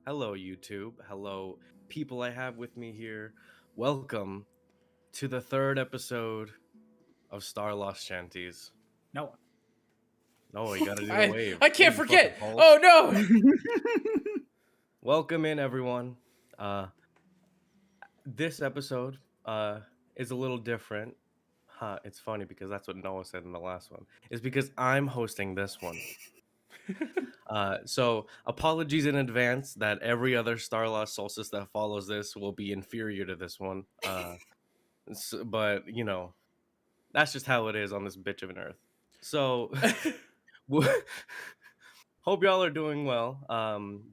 Hello, YouTube. Hello, people I have with me here. Welcome to the third episode of Starlost Shanties. No. Oh, you gotta do the I wave. I can't You fucking forget. balls. Oh no. Welcome in, everyone. This episode is a little different. It's funny because that's what Noah said in the last one. It's because I'm hosting this one. So apologies in advance that every other Starlost Solstice that follows this will be inferior to this one. But you know, that's just how it is on this bitch of an earth. So hope y'all are doing well.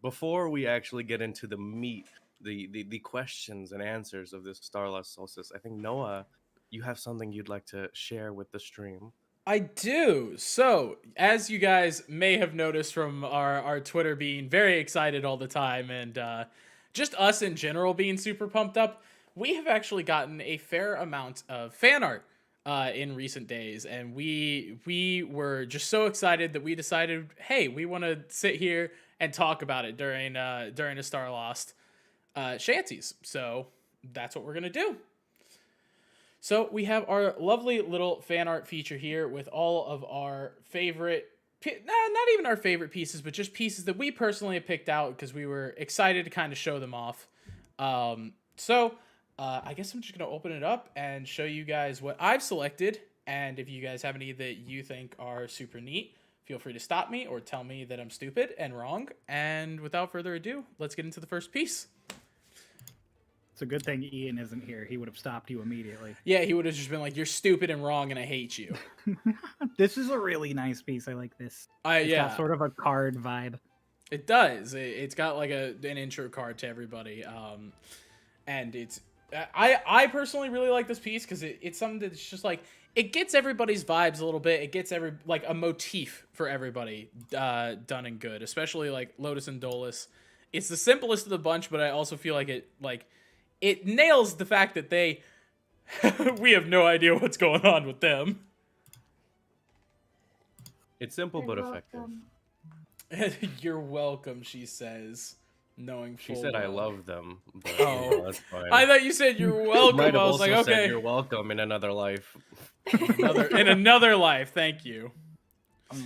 Before we actually get into the meat, the questions and answers of this Starlost Solstice, I think Noah, you have something you'd like to share with the stream. I do. So, as you guys may have noticed from our Twitter being very excited all the time and just us in general being super pumped up, we have actually gotten a fair amount of fan art in recent days, and we were just so excited that we decided, hey, we want to sit here and talk about it during a Starlost Shanties. So that's what we're gonna do. So we have our lovely little fan art feature here with all of our favorite, not even our favorite pieces, but just pieces that we personally have picked out because we were excited to kind of show them off. I guess I'm just going to open it up and show you guys what I've selected. And if you guys have any that you think are super neat, feel free to stop me or tell me that I'm stupid and wrong. And without further ado, let's get into the first piece. It's a good thing Ian isn't here. He would have stopped you immediately. Yeah, he would have just been like, "You're stupid and wrong, and I hate you." This is a really nice piece. I like this. It's Yeah, got sort of a card vibe. it does. It's got like an intro card to everybody. And it's I personally really like this piece because it's something that's just like it gets everybody's vibes a little bit. It gets like a motif for everybody done and good, especially like Lotus and Dolus. It's the simplest of the bunch, but I also feel like it nails the fact that they we have no idea what's going on with them. It's simple but effective. You're welcome, she says, knowing She full said I well. love them. But, Oh. that's fine. I thought you said you're welcome. Might have I was like, also said okay. you're welcome in another life. In another life, thank you. Oh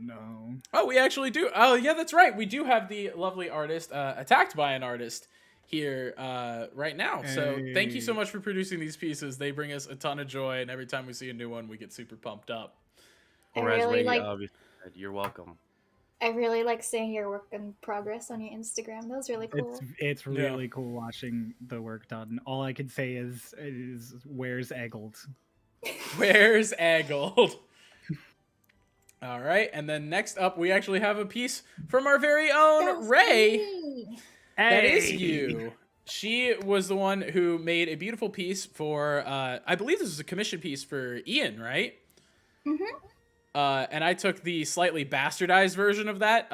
no. Oh, we actually do. Oh, yeah, that's right. We do have the lovely artist attacked by an artist here right now. So thank you so much for producing these pieces. They bring us a ton of joy, and every time we see a new one, we get super pumped up. Or as Ray obviously said, you're welcome. I really like seeing your work in progress on your Instagram. That was really cool. It's really cool watching the work done. All I can say is where's Eggled? Where's Aggled? All right, and then next up, we actually have a piece from our very own Ray. That is you. She was the one who made a beautiful piece for, I believe this was a commission piece for Ian, right? Mm-hmm. And I took the slightly bastardized version of that,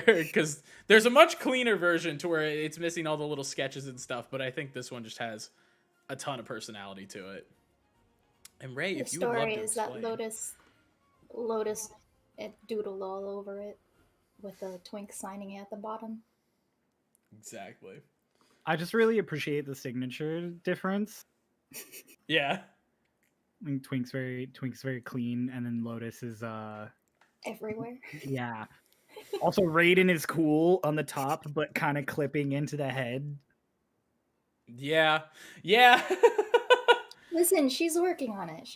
because there's a much cleaner version to where it's missing all the little sketches and stuff, but I think this one just has a ton of personality to it. And Ray, if you would love to explain. The story is that Lotus it doodled all over it with a twink signing it at the bottom. Exactly. I just really appreciate the signature difference. Yeah. I mean, Twink's very clean, and then Lotus is Everywhere. yeah. Also, Raiden is cool on the top, but kind of clipping into the head. Yeah. Listen, she's working on it.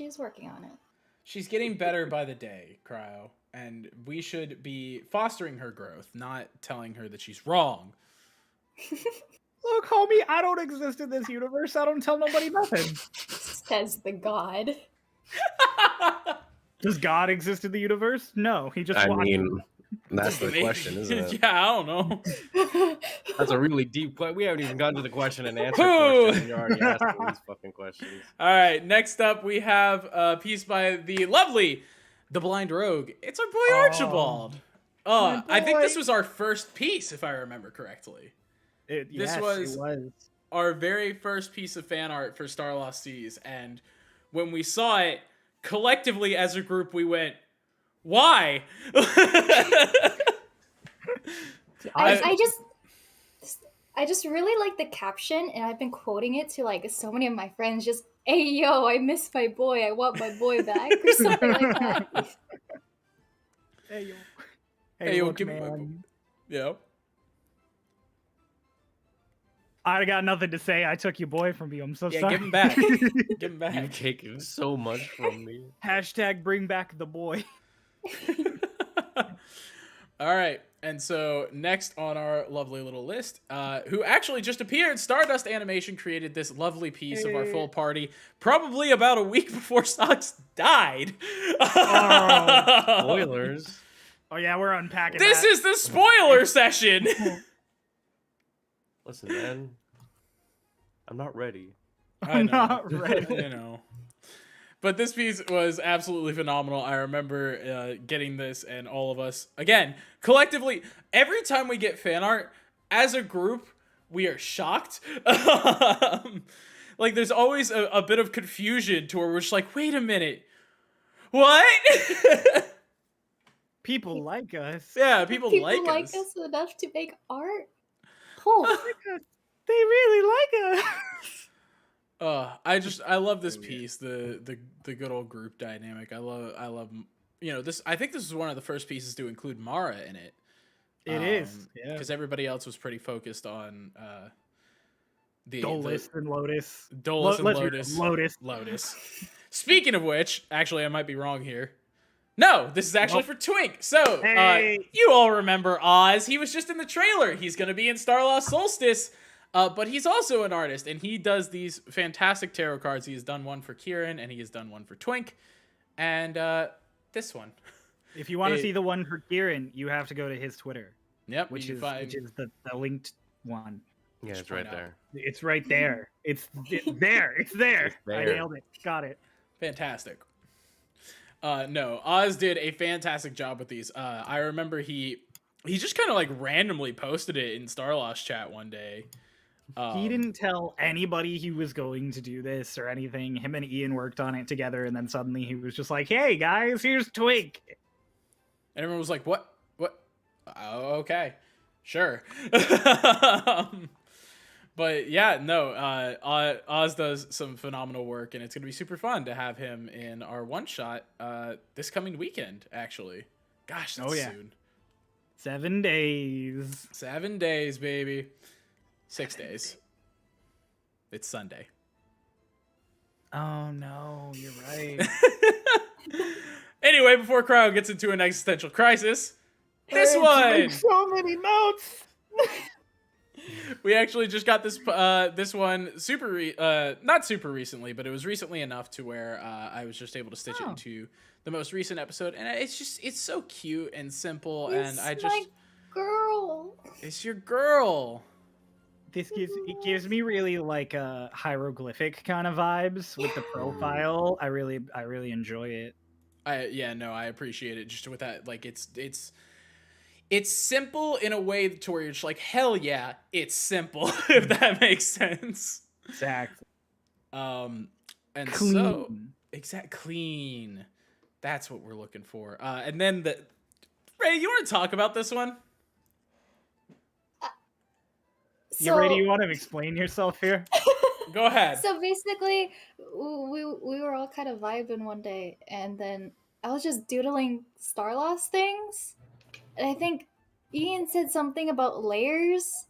She's getting better by the day, Cryo, and we should be fostering her growth, not telling her that she's wrong. Look, homie, I don't exist in this universe. I don't tell nobody nothing. Says the god. Does God exist in the universe? No, he just watches. mean, that's the question, isn't it? Yeah, I don't know. That's a really deep question. We haven't even gotten to the question and answer question, and you're already asking these fucking questions. All right, next up we have a piece by the lovely The Blind Rogue. It's our boy Archibald. I think this was our first piece, if I remember correctly. Yes, was it was our very first piece of fan art for Starlost Seas, and when we saw it, collectively as a group, we went, why? I just I just really like the caption, and I've been quoting it to like so many of my friends. Just, "Hey yo, I miss my boy. I want my boy back," or something like that. Hey yo. Hey, yo, look, give me my man. Yeah. I got nothing to say. I took your boy from you. I'm so Yeah, sorry. give him back. Give him You've back. taken so much from me. Hashtag bring back the boy. All right. And so next on our lovely little list, who actually just appeared, Stardust Animation created this lovely piece of our full party, probably about a week before Socks died. Oh, Spoilers. oh yeah, we're unpacking This that. is the spoiler session. Listen, man. I'm not ready. I'm I know. not ready. You know. But this piece was absolutely phenomenal. I remember getting this, and all of us, again, collectively, every time we get fan art, as a group, we are shocked. Like, there's always a bit of confusion to where we're just like, wait a minute. What? People like us. Yeah, people like like us. us enough to make art. Oh, They really like us. I love this piece, the good old group dynamic. I love this. I think this was one of the first pieces to include Mara in it. It is, yeah. Because everybody else was pretty focused on Dolus and Lotus. Dolus and Let's Lotus. Lotus. Speaking of which, actually, I might be wrong here. No, this is actually for Twink. So, Hey. you all remember Oz. He was just in the trailer. He's going to be in Starlost Solstice. But he's also an artist, and he does these fantastic tarot cards. He has done one for Kieran, and he has done one for Twink. And this one. If you want to see the one for Kieran, you have to go to his Twitter. Yep. Which is the linked one. Yeah, it's right there. It's right there. It's there. It's there. It's there. I nailed it. Got it. Fantastic. No, Oz did a fantastic job with these. I remember he just kind of like randomly posted it in Starlost chat one day. He didn't tell anybody he was going to do this or anything. Him and Ian worked on it together, and then suddenly he was just like, "Hey guys, here's Twink." And everyone was like, "What? What? Oh, okay, sure." But yeah, no, Oz does some phenomenal work, and it's gonna be super fun to have him in our one shot this coming weekend. Actually, gosh, that's soon. 7 days. 7 days, baby. 6 days. It's Sunday. Oh no, you're right. Anyway, before Cryo gets into an existential crisis, this one. So many notes. We actually just got this one not super recently, but it was recently enough to where I was just able to stitch it into the most recent episode, and it's so cute and simple, and I just my girl. It's your girl. It gives me really like hieroglyphic kind of vibes with the profile. I really enjoy it. I appreciate it just with that. Like it's simple in a way to where you're just like, hell yeah, it's simple, if that makes sense. Exactly. And clean. So clean. That's what we're looking for. And then Ray, you want to talk about this one? You ready? You want to explain yourself here? Go ahead. So basically, we were all kind of vibing one day, and then I was just doodling Starlost things, and I think Ian said something about layers.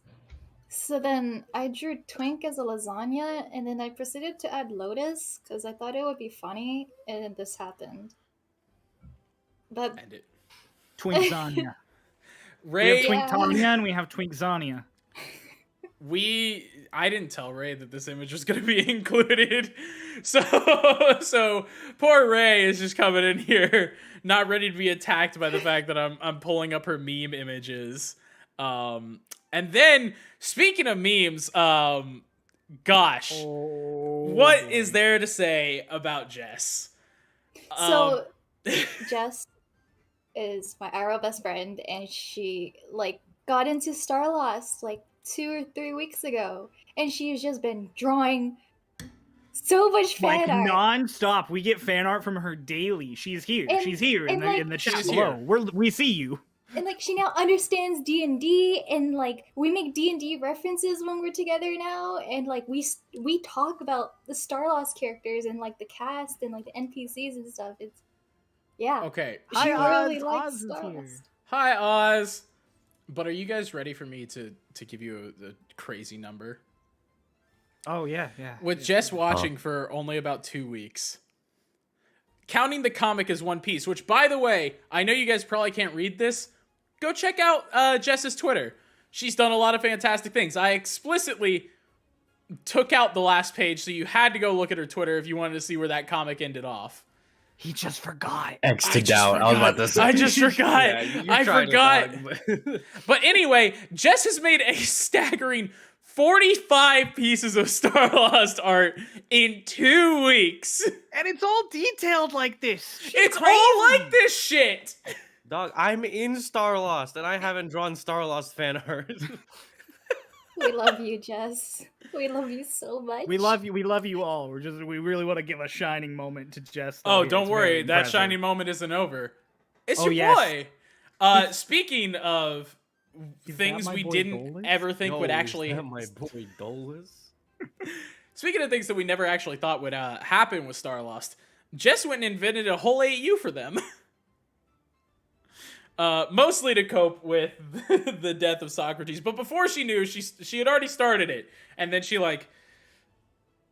So then I drew Twink as a lasagna, and then I proceeded to add Lotus because I thought it would be funny, and then this happened. But End it. Twink Zania. Ray, we have Twink Tanya and we have Twink Zania. I didn't tell Ray that this image was going to be included. So poor Ray is just coming in here not ready to be attacked by the fact that I'm pulling up her meme images. And then speaking of memes, gosh, what is there to say about Jess? So Jess is my IRL best friend, and she got into Starlost 2 or 3 weeks ago, and she's just been drawing so much fan art non-stop. We get fan art from her daily. She's here. She's here in the chat below. We see you. and like she now understands D&D, and like we make D&D references when we're together now, and like we talk about the Starlost characters and like the cast and like the NPCs and stuff. It's Okay. she Hi, really Oz. likes Oz is here. Starlost. Hi, Oz. But are you guys ready for me to give you a crazy number? Oh yeah. With Jess watching for only about 2 weeks. Counting the comic as one piece, which, by the way, I know you guys probably can't read this. Go check out Jess's Twitter. She's done a lot of fantastic things. I explicitly took out the last page, so you had to go look at her Twitter if you wanted to see where that comic ended off. He just forgot. X to doubt. I was about to say. I just forgot. Yeah, you I tried to forgot. talk, But anyway, Jess has made a staggering 45 pieces of Starlost art in 2 weeks. And it's all detailed like this. She's It's crazy. all like this shit. Dog, I'm in Starlost, and I haven't drawn Starlost fan art. We love you, Jess. We love you so much. We love you. We love you all. We really want to give a shining moment to Jess. though. Oh, It's don't very worry. That impressive. shining moment isn't over. It's Oh, your yes. boy. Speaking of Is things that my we boy didn't Dolus? ever think would Yo, is actually... that my boy Dolus? Speaking of things that we never actually thought would happen with Starlost, Jess went and invented a whole AU for them. Mostly to cope with the death of Socrates. But before she knew, she had already started it. And then she, like,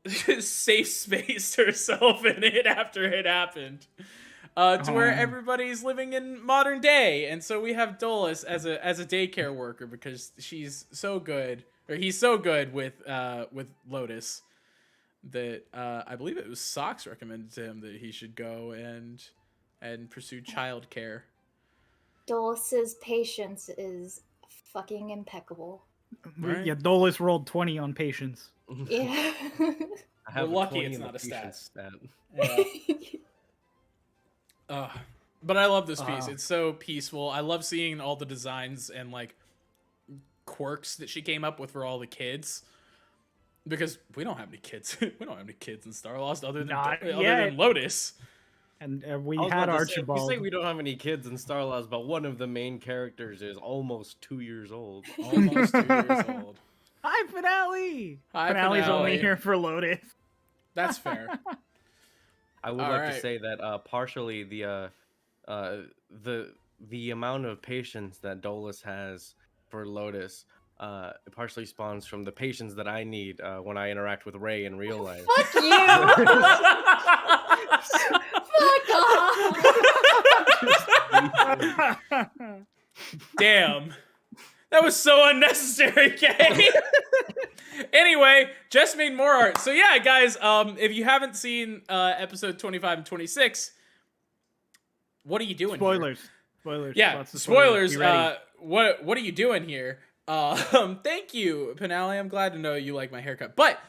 safe spaced herself in it after it happened. To where everybody's living in modern day. And so we have Dolus as a daycare worker because she's so good, or he's so good with Lotus that I believe it was Socks recommended to him that he should go and pursue childcare. Dolus's patience is fucking impeccable. Right. Yeah, Dolus rolled 20 on patience. Yeah. I have We're a lucky 20 it's in the not a patience stat. stat. But I love this piece. It's so peaceful. I love seeing all the designs and like quirks that she came up with for all the kids. Because we don't have any kids. We don't have any kids in Starlost other than Lotus. And we I was had about to say, Archibald. we say we don't have any kids in Starlost, but one of the main characters is almost 2 years old. Almost 2 years old. Hi, Finale! Hi, Finale's Finale. only here for Lotus. That's fair. I would like to say that partially the amount of patience that Dolus has for Lotus partially spawns from the patience that I need when I interact with Ray in real life. Fuck you! Fuck off! Damn. That was so unnecessary, Kay. Anyway, Jess made more art. So yeah, guys, if you haven't seen episode 25 and 26, what are you doing Spoilers. here? Spoilers. Yeah, Lots of spoilers. Be ready. What are you doing here? Thank you, Penali. I'm glad to know you like my haircut. But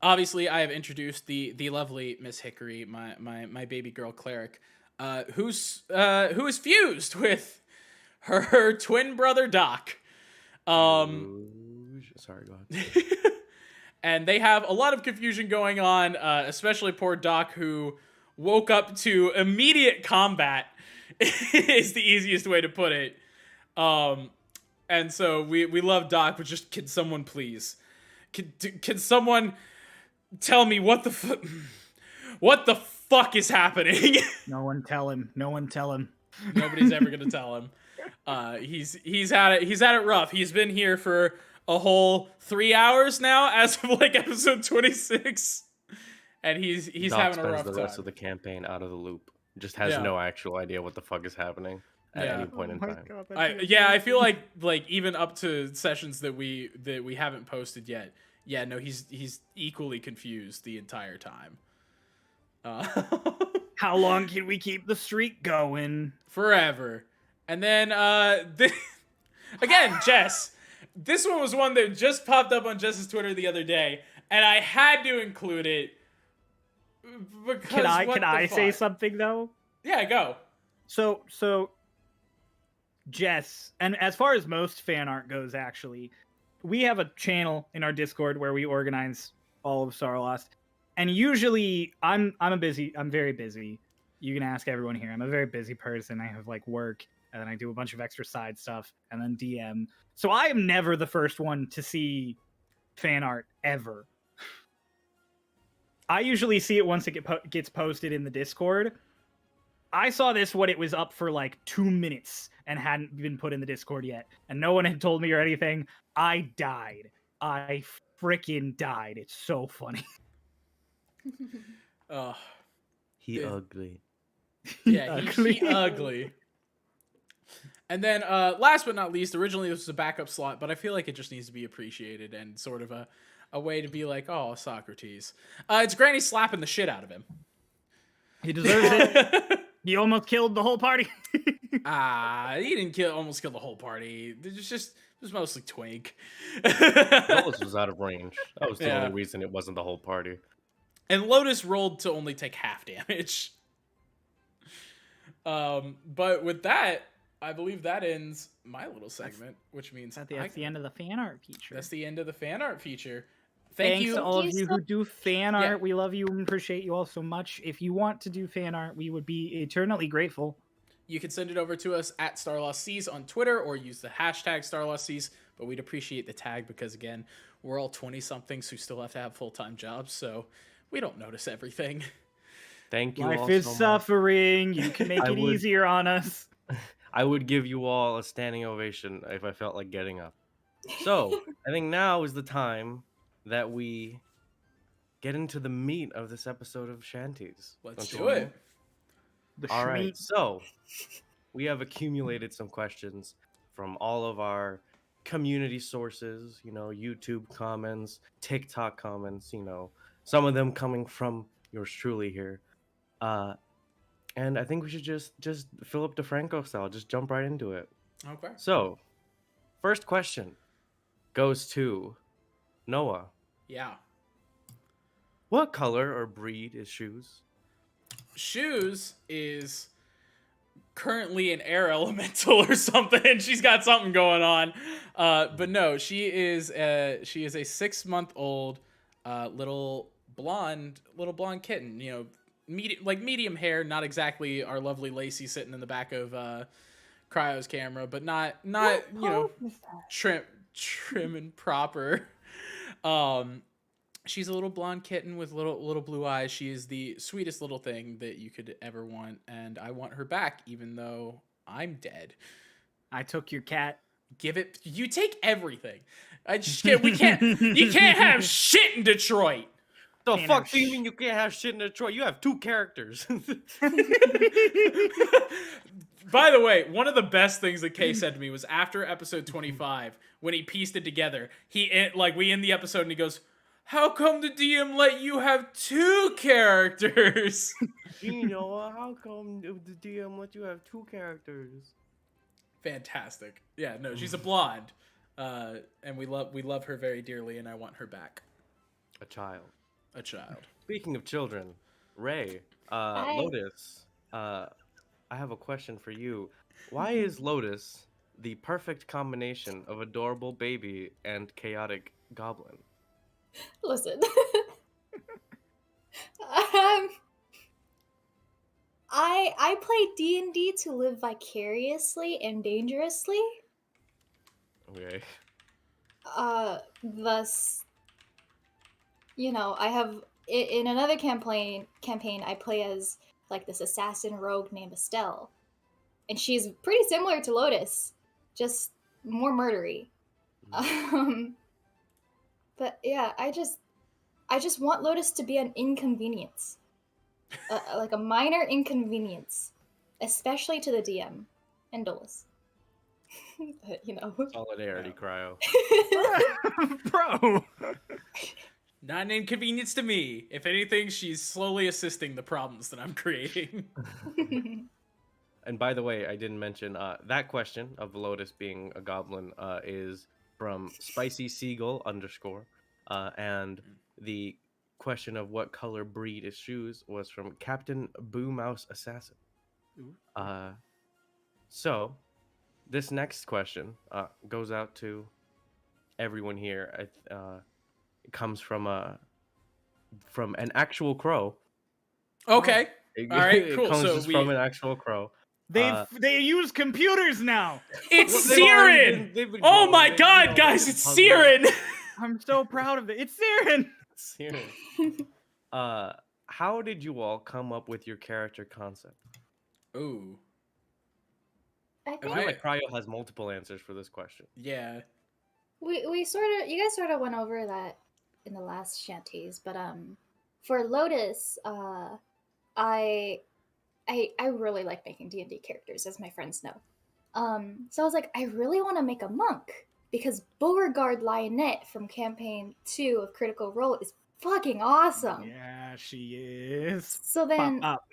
obviously I have introduced the lovely Miss Hickory, my baby girl cleric, who is fused with her twin brother Doc. Sorry, go ahead. And they have a lot of confusion going on, especially poor Doc, who woke up to immediate combat is the easiest way to put it. And so we love Doc, but just can someone please? Can someone tell me what the fuck is happening? No one tell him. No one tell him. Nobody's ever gonna tell him. He's had it rough. He's been here for a whole 3 hours now, as of like episode 26, and he's Doc having a spends rough the time. rest of the campaign out of the loop. Just has Yeah. no actual idea what the fuck is happening at any point in time. God, I feel like even up to sessions that we haven't posted yet. Yeah, no, he's equally confused the entire time. How long can we keep the streak going? Forever. And then again, Jess. This one was one that just popped up on Jess's Twitter the other day, and I had to include it because Can what the I say fuck? something though? Yeah, go. So Jess, and as far as most fan art goes, actually, we have a channel in our Discord where we organize all of Starlost. And usually I'm very busy. You can ask everyone here. I'm a very busy person. I have like work and then I do a bunch of extra side stuff, and then DM. So I am never the first one to see fan art ever. I usually see it once it gets posted in the Discord. I saw this when it was up for like 2 minutes and hadn't been put in the Discord yet, and no one had told me or anything. I died. I freaking died. It's so funny. Oh, He Dude. ugly. yeah, he ugly. And then, last but not least, originally this was a backup slot, but I feel like it just needs to be appreciated and sort of a way to be like, oh, Socrates. It's Granny slapping the shit out of him. He deserves it. He almost killed the whole party. He didn't almost kill the whole party. It was mostly Twink. Lotus was out of range. That was the Yeah. only reason it wasn't the whole party. And Lotus rolled to only take half damage. But with that, I believe that ends my little segment, which means That's the end of the fan art feature. That's the end of the fan art feature. Thanks Thank you. to all of Thank you you so- who do fan art. Yeah. We love you and appreciate you all so much. If you want to do fan art, we would be eternally grateful. You can send it over to us at Starlost Seas on Twitter or use the hashtag Starlost Seas, but we'd appreciate the tag because, again, we're all 20-somethings who still have to have full-time jobs, so we don't notice everything. Thank you Life all is so much. suffering. You can make I it would- easier on us. I would give you all a standing ovation if I felt like getting up. So, I think now is the time that we get into the meat of this episode of Shanties. Let's Don't do you it. know? The All right, Schmeat. so we have accumulated some questions from all of our community sources, YouTube comments, TikTok comments, some of them coming from yours truly here. And I think we should just Philip DeFranco style, just jump right into it. Okay. So, first question goes to Noah. Yeah. What color or breed is Shoes? Shoes is currently an air elemental or something. She's got something going on. But no, she is a 6-month-old little blonde kitten, medium hair, not exactly our lovely Lacey sitting in the back of Cryo's camera, but not trim and proper. She's a little blonde kitten with little blue eyes. She is the sweetest little thing that you could ever want, and I want her back, even though I'm dead. I took your cat. Give it. You take everything. I just can't. We can't. You can't have shit in Detroit. The Can't fuck have do you mean you can't have shit in Detroit? You have 2 characters. By the way, one of the best things that Kay said to me was after episode 25, when he pieced it together. We end the episode and he goes, "How come the DM let you have 2 characters?" How come the DM let you have 2 characters? Fantastic. Yeah, no, she's a blonde, and we love her very dearly, and I want her back. A child. A child. Speaking of children, Ray, Hi. Lotus, I have a question for you. Why is Lotus the perfect combination of adorable baby and chaotic goblin? Listen. I play D&D to live vicariously and dangerously. Okay. Thus, I have in another campaign I play as like this assassin rogue named Estelle, and she's pretty similar to Lotus, just more murdery. But yeah, I just want Lotus to be an inconvenience, like a minor inconvenience, especially to the DM and Dolus. But, Solidarity, Cryo. Bro. Not an inconvenience to me. If anything, she's slowly assisting the problems that I'm creating. And by the way, I didn't mention that question of Lotus being a goblin is from Spicy Seagull _ and the question of what color breed is Shoes was from Captain Boo Mouse Assassin. So this next question goes out to everyone here. It comes from an actual crow. Okay. All right, cool. It comes So just from an actual crow. They use computers now. It's Well, they've already Siren! they've been Oh growing. my They, god, guys, they've it's puzzled. Siren! I'm so proud of it. It's Siren. Siren. How did you all come up with your character concept? Ooh. I Am I think feel like Cryo has multiple answers for this question. Yeah. we sort of, you guys sort of went over that in the last shanties, but for Lotus, I I really like making D&D characters, as my friends know. So I was like, I really want to make a monk because Beauregard Lionette from campaign 2 of Critical Role is fucking awesome. Yeah, she is. So Pop then, up.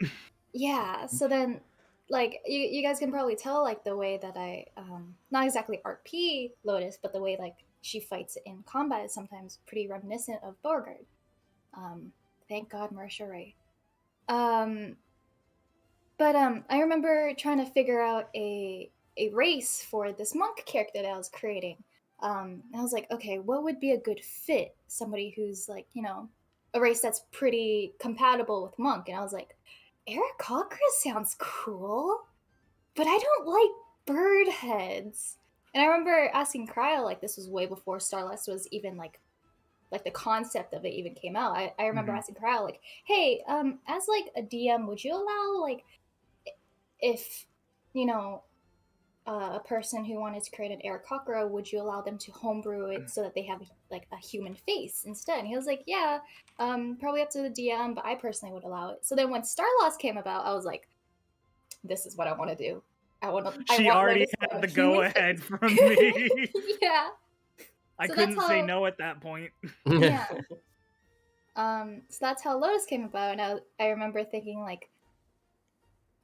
yeah, so then, like, you guys can probably tell, like, the way that I, not exactly RP Lotus, but the way, like, she fights in combat is sometimes pretty reminiscent of Beauregard. Thank God Marisha Ray. But I remember trying to figure out a race for this monk character that I was creating. And I was like, okay, what would be a good fit? Somebody who's like, you know, a race that's pretty compatible with monk. And I was like, Eric Cochran sounds cool, but I don't like bird heads. And I remember asking Cryo, like, this was way before Starlost was even like the concept of it even came out. I remember asking Cryo, like, hey, as like a DM, would you allow, like, if, you know, a person who wanted to create an Aarakocra, would you allow them to homebrew it so that they have like a human face instead? And he was like, yeah, probably up to the DM, but I personally would allow it. So then when Starlost came about, I was like, this is what I want to do. She already had the go ahead from me. Yeah. I So couldn't that's say how- no at that point. Yeah. So that's how Lotus came about, and I remember thinking like,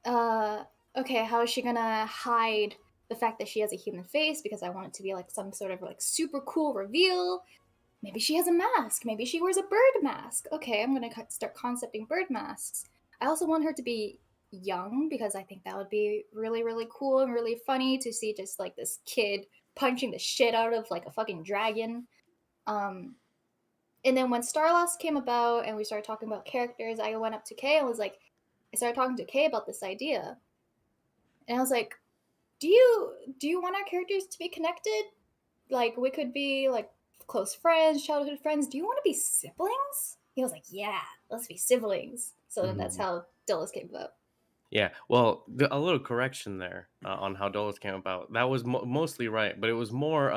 okay, how is she gonna hide the fact that she has a human face? Because I want it to be like some sort of like super cool reveal. Maybe she has a mask. Maybe she wears a bird mask. Okay, I'm gonna start concepting bird masks. I also want her to be young because I think that would be really, really cool and really funny to see just like this kid punching the shit out of like a fucking dragon. And then when Starlost came about and we started talking about characters, I went up to Kay and was like, I started talking to Kay about this idea. And I was like, do you want our characters to be connected? Like, we could be like close friends, childhood friends. Do you want to be siblings? He was like, yeah, let's be siblings. So then that's how Dillis came about. Yeah, well, a little correction there on how Dolus came about. That was mostly right, but it was more.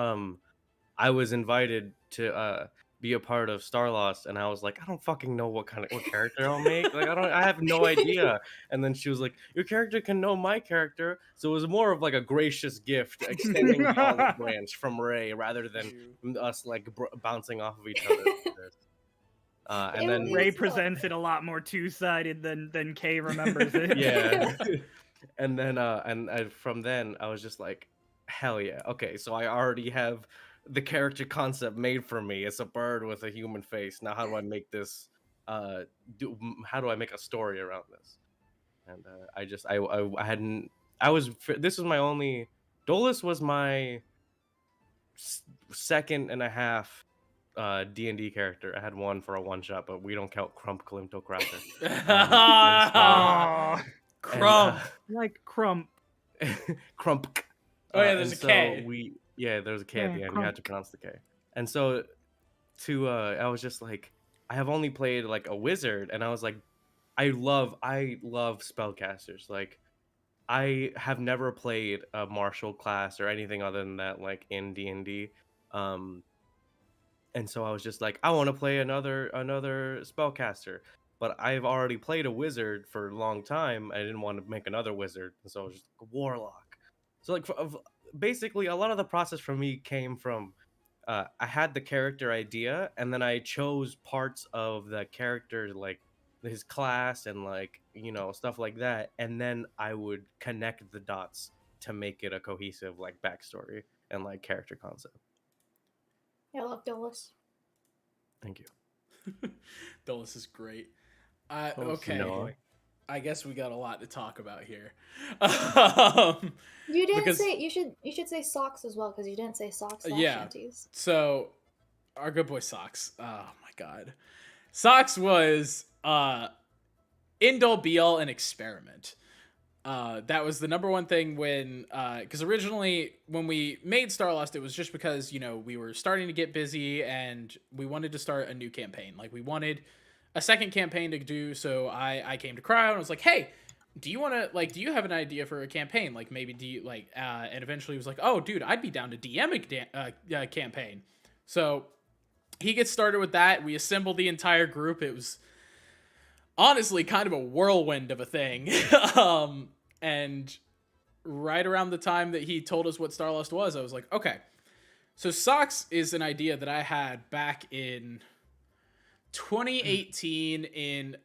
I was invited to be a part of Starlost, and I was like, I don't fucking know what character I'll make. Like, I have no idea. And then she was like, your character can know my character. So it was more of like a gracious gift, extending the olive branch from Ray rather than us like bouncing off of each other. And then Ray presents it a lot more two-sided than Kay remembers it. yeah. And then from then I was just like, hell yeah. Okay, so I already have the character concept made for me. It's a bird with a human face. Now how do I make this how do I make a story around this? And I hadn't this was my only Dolus was my second and a half D&D character. I had one for a one shot, but we don't count Crump Kalimto Cracker. Aw, Crump. like Crump. Crump. Oh yeah, there's and a K. There's a K at the end. You had to Crump. pronounce the K. And so I was just like, I have only played like a wizard, and I was like, I love spellcasters. Like, I have never played a martial class or anything other than that, like in D&D. And so I was just like, I want to play another spellcaster, but I've already played a wizard for a long time. I didn't want to make another wizard, and so I was just like, a warlock. So like, basically, a lot of the process for me came from I had the character idea, and then I chose parts of the character, like his class and like, you know, stuff like that, and then I would connect the dots to make it a cohesive like backstory and like character concept. I love Dillis. Thank you. Dulles is great. Oh, Okay. no. I guess we got a lot to talk about here. You didn't Because- say you should say socks as well because you didn't say socks. Yeah. Shanties. So, our good boy Socks. Oh my god. Socks was end all be all an experiment. That was the number one thing when, because originally when we made Starlost, it was just because, we were starting to get busy and we wanted to start a new campaign. Like, we wanted a second campaign to do. So I came to Cryo and was like, hey, do you want to, like, do you have an idea for a campaign? Like, maybe do you, like, and eventually he was like, oh, dude, I'd be down to DM a campaign. So he gets started with that. We assembled the entire group. It was honestly kind of a whirlwind of a thing. And right around the time that he told us what Starlost was, I was like, okay. So Socks is an idea that I had back in 2018 in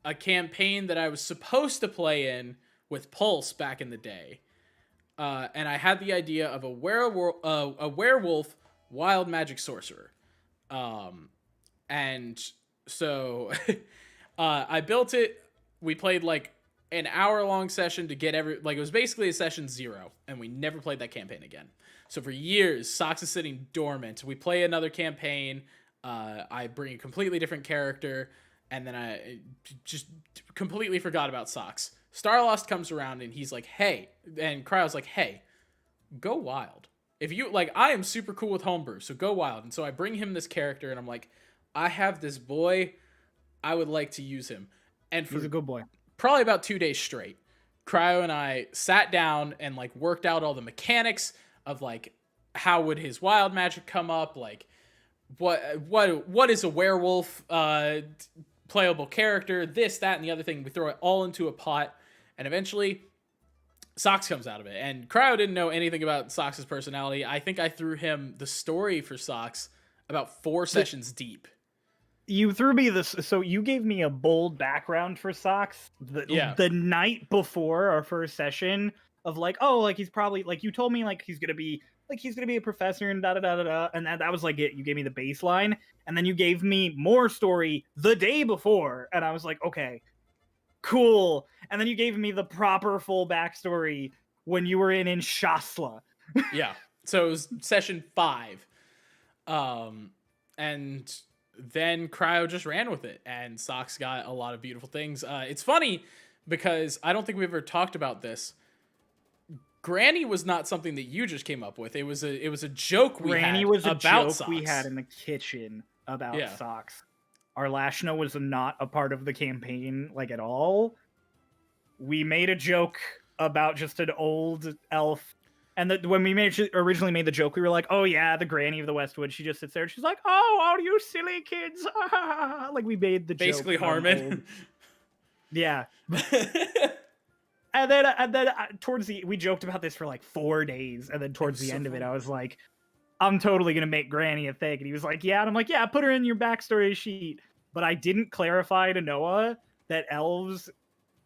a campaign that I was supposed to play in with Pulse back in the day. And I had the idea of a werewolf wild magic sorcerer. And so I built it. We played like an hour-long session to get it was basically a session 0, and we never played that campaign again. So for years, Socks is sitting dormant. We play another campaign. I bring a completely different character, and then I just completely forgot about Socks. Starlost comes around, and he's like, hey, and Cryo's like, hey, go wild. If you, like, I am super cool with Homebrew, so go wild. And so I bring him this character, and I'm like, I have this boy, I would like to use him. And for He's a good boy. probably about 2 days straight, Cryo and I sat down and, like, worked out all the mechanics of, like, how would his wild magic come up, like, what is a werewolf playable character, this, that, and the other thing. We throw it all into a pot, and eventually Socks comes out of it. And Cryo didn't know anything about Socks' personality. I think I threw him the story for Socks about 4 sessions deep. You threw me this, so you gave me a bold background for Socks the night before our first session of like, oh, like he's probably, like, you told me like he's gonna be a professor and da da da da da, and that was like it. You gave me the baseline, and then you gave me more story the day before, and I was like, okay, cool. And then you gave me the proper full backstory when you were in Shasla. Yeah. So it was session 5. And then Cryo just ran with it, and Socks got a lot of beautiful things. It's funny because I don't think we've ever talked about this. Granny was not something that you just came up with. It was a joke Granny had was a about joke Socks. we had in the kitchen about Yeah. Socks. Our Lashna was not a part of the campaign, like, at all. We made a joke about just an old elf. And when we originally made the joke, we were like, oh yeah, the Granny of the Westwood. She just sits there and she's like, oh, all you silly kids. Like, we made the Basically joke. Harmon. Yeah. And then we joked about this for like 4 days. And then towards the end of it, I was like, I'm totally going to make Granny a thing. And he was like, yeah. And I'm like, yeah, put her in your backstory sheet. But I didn't clarify to Noah that elves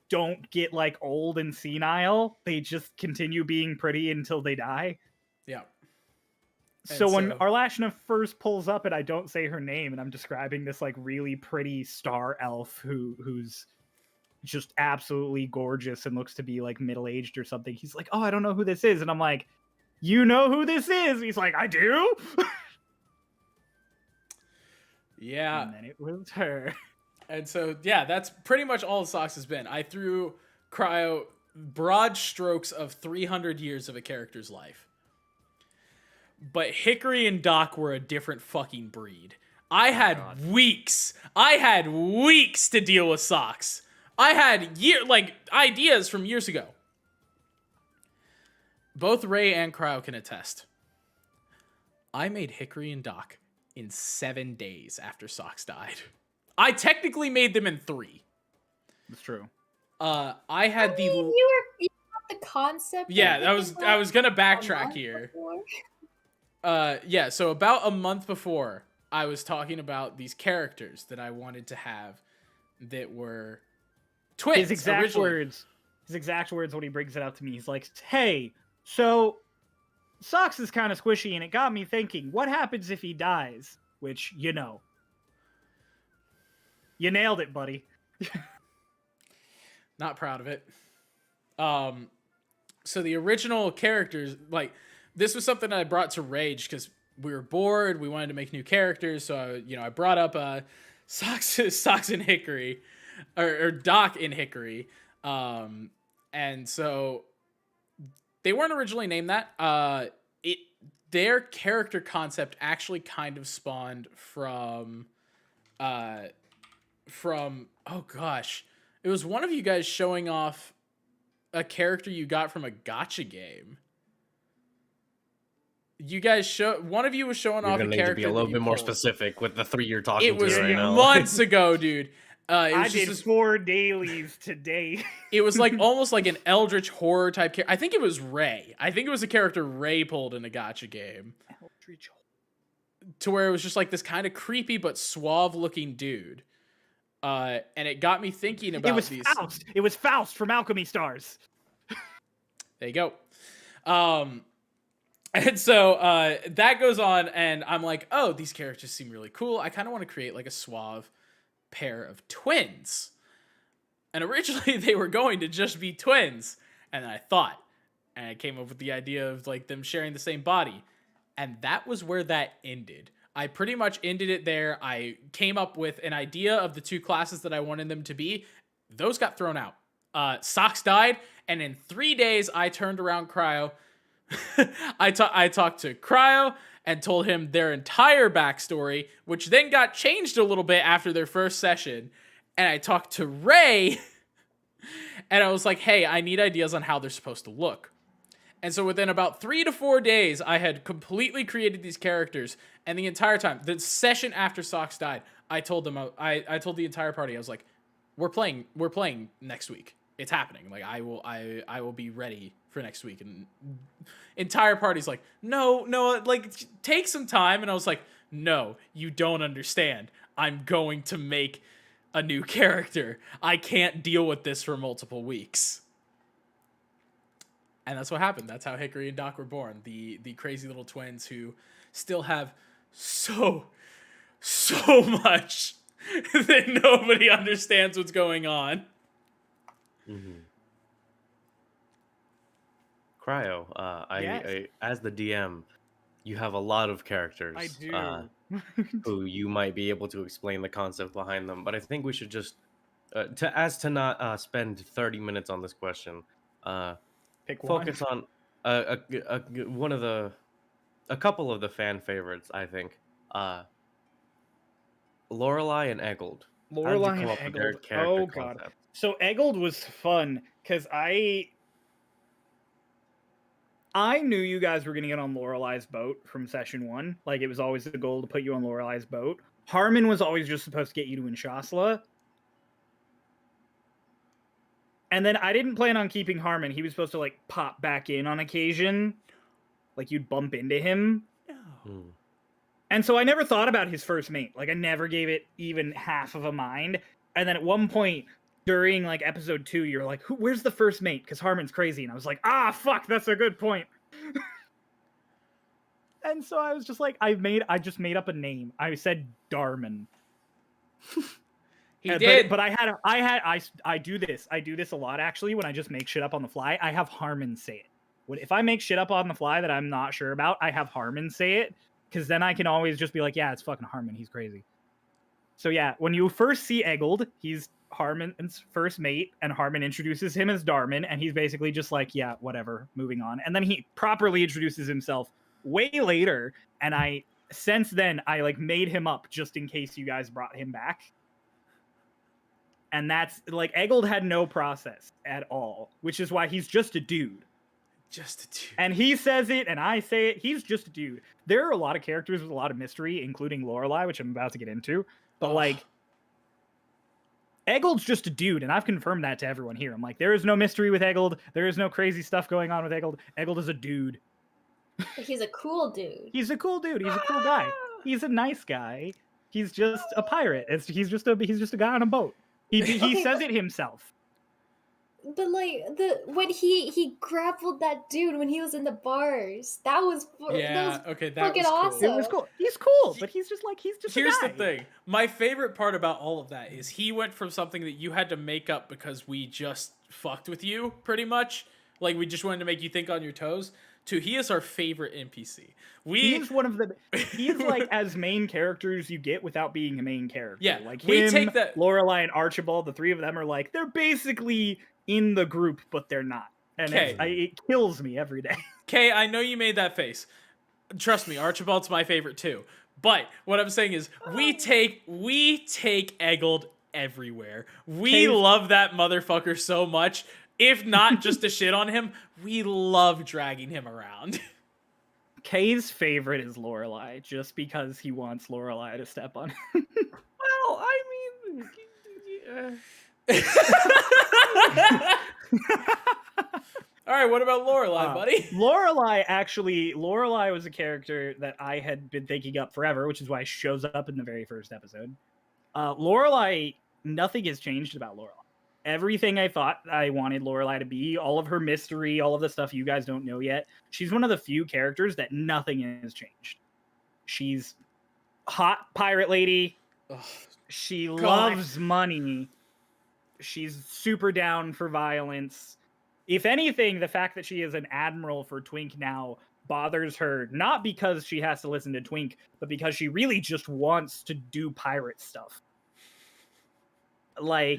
don't get like old and senile. They just continue being pretty until they die. Yeah. So when Arlashna first pulls up and I don't say her name and I'm describing this like really pretty star elf who's just absolutely gorgeous and looks to be like middle-aged or something, he's like, oh, I don't know who this is. And I'm like, you know who this is? He's like, I do? Yeah. And then it was her. And so, yeah, that's pretty much all Socks has been. I threw Cryo broad strokes of 300 years of a character's life. But Hickory and Doc were a different fucking breed. I had weeks to deal with Socks. I had ideas from years ago. Both Ray and Cryo can attest. I made Hickory and Doc in 7 days after Socks died. I technically made them in 3. That's true. I had you got the concept. Yeah, I was gonna backtrack here. Yeah, so about a month before, I was talking about these characters that I wanted to have that were twins. His exact words when he brings it up to me, he's like, hey, so Socks is kind of squishy, and it got me thinking, what happens if he dies? Which, you know. You nailed it, buddy. Not proud of it. So the original characters, like, this was something that I brought to Rage because we were bored. We wanted to make new characters. So, I brought up Socks and Hickory, or Doc and Hickory. And And so they weren't originally named that. Their character concept actually kind of spawned from oh gosh, it was one of you guys showing off a character you got from a gacha game. You guys one of you was showing You're off a gonna need character to be a little that bit you more pulled. specific with the 3 you're talking It to was right now. months ago, dude. I did 4 dailies today. It was like almost like an eldritch horror type character. I think it was Ray. I think it was a character Ray pulled in a gacha game. Eldritch. To where it was just like this kind of creepy but suave looking dude. And it got me thinking about these. Faust. It was Faust from Alchemy Stars. There you go. And so that goes on, and I'm like, oh, these characters seem really cool. I kind of want to create like a suave pair of twins. And originally they were going to just be twins. And then I came up with the idea of like them sharing the same body. And that was where that ended. I pretty much ended it there. I came up with an idea of the 2 classes that I wanted them to be. Those got thrown out. Socks died, and in 3 days, I turned around Cryo. I talked to Cryo and told him their entire backstory, which then got changed a little bit after their first session. And I talked to Ray, and I was like, hey, I need ideas on how they're supposed to look. And so within about 3 to 4 days, I had completely created these characters. And the entire time, the session after Socks died, I told them, I told the entire party, I was like, we're playing next week. It's happening. Like I will be ready for next week. And entire party's like, no, like take some time. And I was like, no, you don't understand. I'm going to make a new character. I can't deal with this for multiple weeks. And that's what happened. That's how Hickory and Doc were born. The crazy little twins who still have so much that nobody understands what's going on. Mm-hmm. Cryo, Yes. I as the DM, you have a lot of characters. I do. Who you might be able to explain the concept behind them. But I think we should just to not spend 30 minutes on this question. Pick one. Focus on a couple of the fan favorites. I think Lorelai and Eggold. How did you Lorelai come and up with their Eggold. character Oh god. concept? So Eggold was fun because I knew you guys were gonna get on Lorelai's boat from session 1. Like it was always the goal to put you on Lorelai's boat. Harmon was always just supposed to get you to Inshasla. And then I didn't plan on keeping Harmon. He was supposed to like pop back in on occasion. Like you'd bump into him. No. And so I never thought about his first mate. Like I never gave it even half of a mind. And then at one point during like episode 2, you're like, where's the first mate? Because Harmon's crazy. And I was like, fuck, that's a good point. And so I was just like, I just made up a name. I said Darman. He did. But I do this. I do this a lot actually when I just make shit up on the fly. I have Harmon say it. If I make shit up on the fly that I'm not sure about, I have Harmon say it. Because then I can always just be like, yeah, it's fucking Harmon. He's crazy. So yeah, when you first see Eggold, he's Harmon's first mate, and Harmon introduces him as Darman, and he's basically just like, yeah, whatever, moving on. And then he properly introduces himself way later, and since then, I like made him up just in case you guys brought him back. And that's, like, Eggold had no process at all, which is why he's just a dude. Just a dude. And he says it, and I say it. He's just a dude. There are a lot of characters with a lot of mystery, including Lorelai, which I'm about to get into. But, like, Eggold's just a dude, and I've confirmed that to everyone here. I'm like, there is no mystery with Eggold. There is no crazy stuff going on with Eggold. Eggold is a dude. He's a cool dude. He's a cool dude. He's a cool guy. He's a nice guy. He's just a pirate. He's just a guy on a boat. He Okay, says it himself. But like when he grappled that dude when he was in the bars, that was Okay, that fucking was cool. awesome. It was cool. He's cool, but he's just Here's a guy. the thing. My favorite part about all of that is he went from something that you had to make up because we just fucked with you, pretty much. Like, we just wanted to make you think on your toes, to he is our favorite NPC. He's one of the... He's, like, as main characters you get without being a main character. Yeah, like we him, take that... Lorelai, and Archibald, the three of them are, like, they're basically in the group, but they're not. And it kills me every day. Kay, I know you made that face. Trust me, Archibald's my favorite too. But what I'm saying is, we take Eggold everywhere. We love that motherfucker so much. If not just to shit on him, we love dragging him around. Kay's favorite is Lorelai, just because he wants Lorelai to step on him. Well, I mean, All right, what about Lorelai, buddy? Lorelai was a character that I had been thinking up forever, which is why she shows up in the very first episode. Lorelai, nothing has changed about Lorelai. Everything I thought I wanted Lorelai to be, all of her mystery, all of the stuff you guys don't know yet. She's one of the few characters that nothing has changed. She's hot pirate lady. Ugh. She loves money. She's super down for violence. If anything, the fact that she is an admiral for Twink now bothers her, not because she has to listen to Twink, but because she really just wants to do pirate stuff. I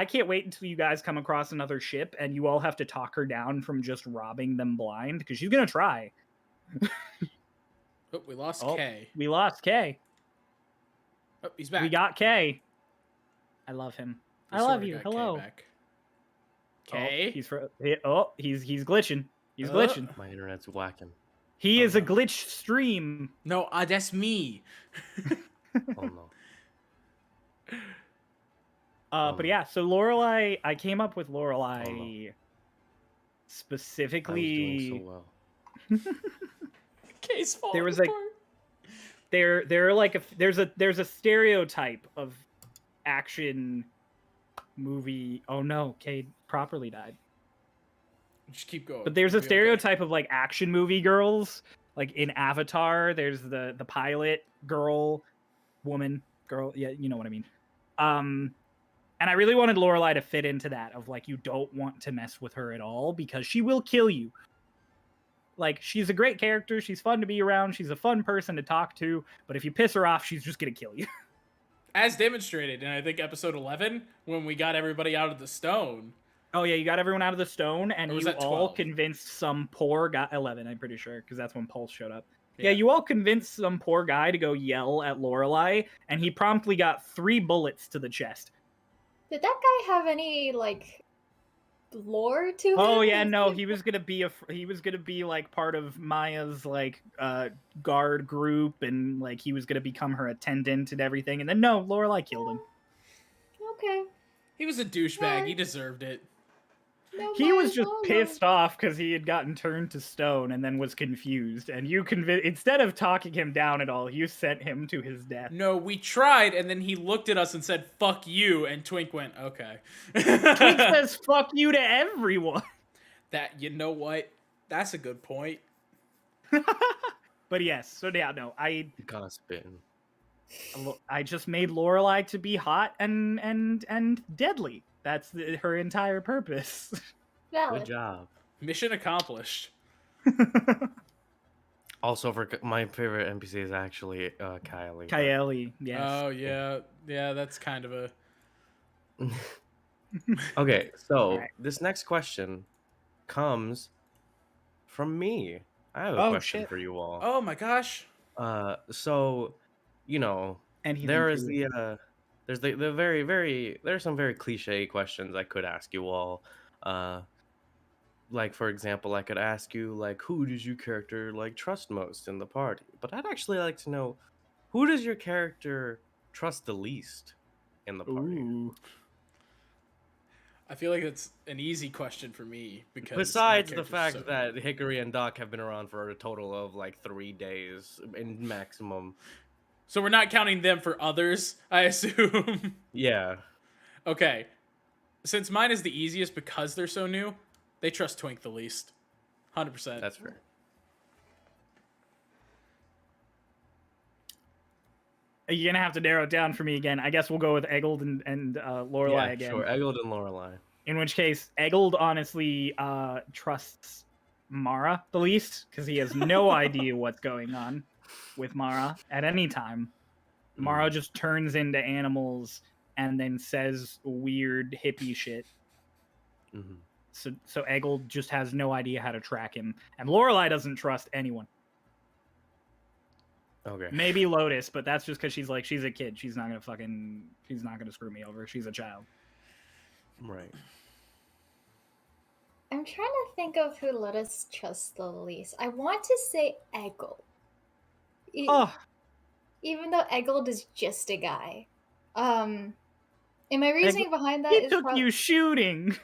can't wait until you guys come across another ship and you all have to talk her down from just robbing them blind, because she's gonna try. Oh, we lost Kay. We lost Kay. Oh, he's back. We got Kay. I love him. I love you. Hello. Kay. He's glitching. He's glitching. my internet's whacking. He is a glitch stream. No, that's me. Oh no. But yeah, so Lorelai, I came up with Lorelai specifically. I was doing so well. Kay's falling There was apart. there's a stereotype of action movie. Oh no, Kay properly died. Just keep going. But there's a stereotype of like action movie girls. Like in Avatar, there's the pilot girl, woman, girl. Yeah, you know what I mean. And I really wanted Lorelai to fit into that of like, you don't want to mess with her at all because she will kill you. Like, she's a great character. She's fun to be around. She's a fun person to talk to. But if you piss her off, she's just going to kill you. As demonstrated in, I think, episode 11, when we got everybody out of the stone. Oh, yeah, you got everyone out of the stone, and Or was you that all 12? convinced some poor guy... 11, I'm pretty sure, because that's when Pulse showed up. Yeah, you all convinced some poor guy to go yell at Lorelai, and he promptly got 3 bullets to the chest. Did that guy have any like lore to him? Oh yeah, no, he was gonna be like part of Maya's like guard group, and like he was gonna become her attendant and everything. And then no, Lorelai killed him. Okay. He was a douchebag. He deserved it. No, He was just no. pissed off because he had gotten turned to stone and then was confused. And you instead of talking him down at all, you sent him to his death. No, we tried, and then he looked at us and said, "Fuck you," and Twink went, "Okay." Twink says "fuck you" to everyone. That, you know what? That's a good point. But yes, so yeah, no, I Got spitting. just made Lorelai to be hot and deadly. That's her entire purpose. Valid. Good job. Mission accomplished. Also, for my favorite NPC is actually Kylie. Kylie, yes. Oh, yeah. Yeah, that's kind of a... Okay, so Right. this next question comes from me. I have a Oh, question shit. for you all. Oh, my gosh. So, you know, And he's there is included. there's the very there are some very cliche questions I could ask you all. Like for example, I could ask you like, who does your character like trust most in the party? But I'd actually like to know, who does your character trust the least in the party? Ooh. I feel like that's an easy question for me because Besides my the character's fact so that Hickory and Doc have been around for a total of like 3 days in maximum. So we're not counting them for others, I assume. Yeah. Okay. Since mine is the easiest because they're so new, they trust Twink the least. 100%. That's fair. You're gonna have to narrow it down for me again. I guess we'll go with Eggold and Lorelai Yeah, again. sure. Eggold and Lorelai. In which case, Eggold honestly trusts Mara the least because he has no idea what's going on with Mara at any time. Mara just turns into animals and then says weird hippie shit. Mhm. So Eggle just has no idea how to track him, and Lorelai doesn't trust anyone. Okay. Maybe Lotus, but that's just because she's a kid. She's not gonna screw me over. She's a child. Right. I'm trying to think of who Lotus trusts the least. I want to say Eggle. Oh, Even though Eggold is just a guy. And my reasoning behind that he is took you shooting.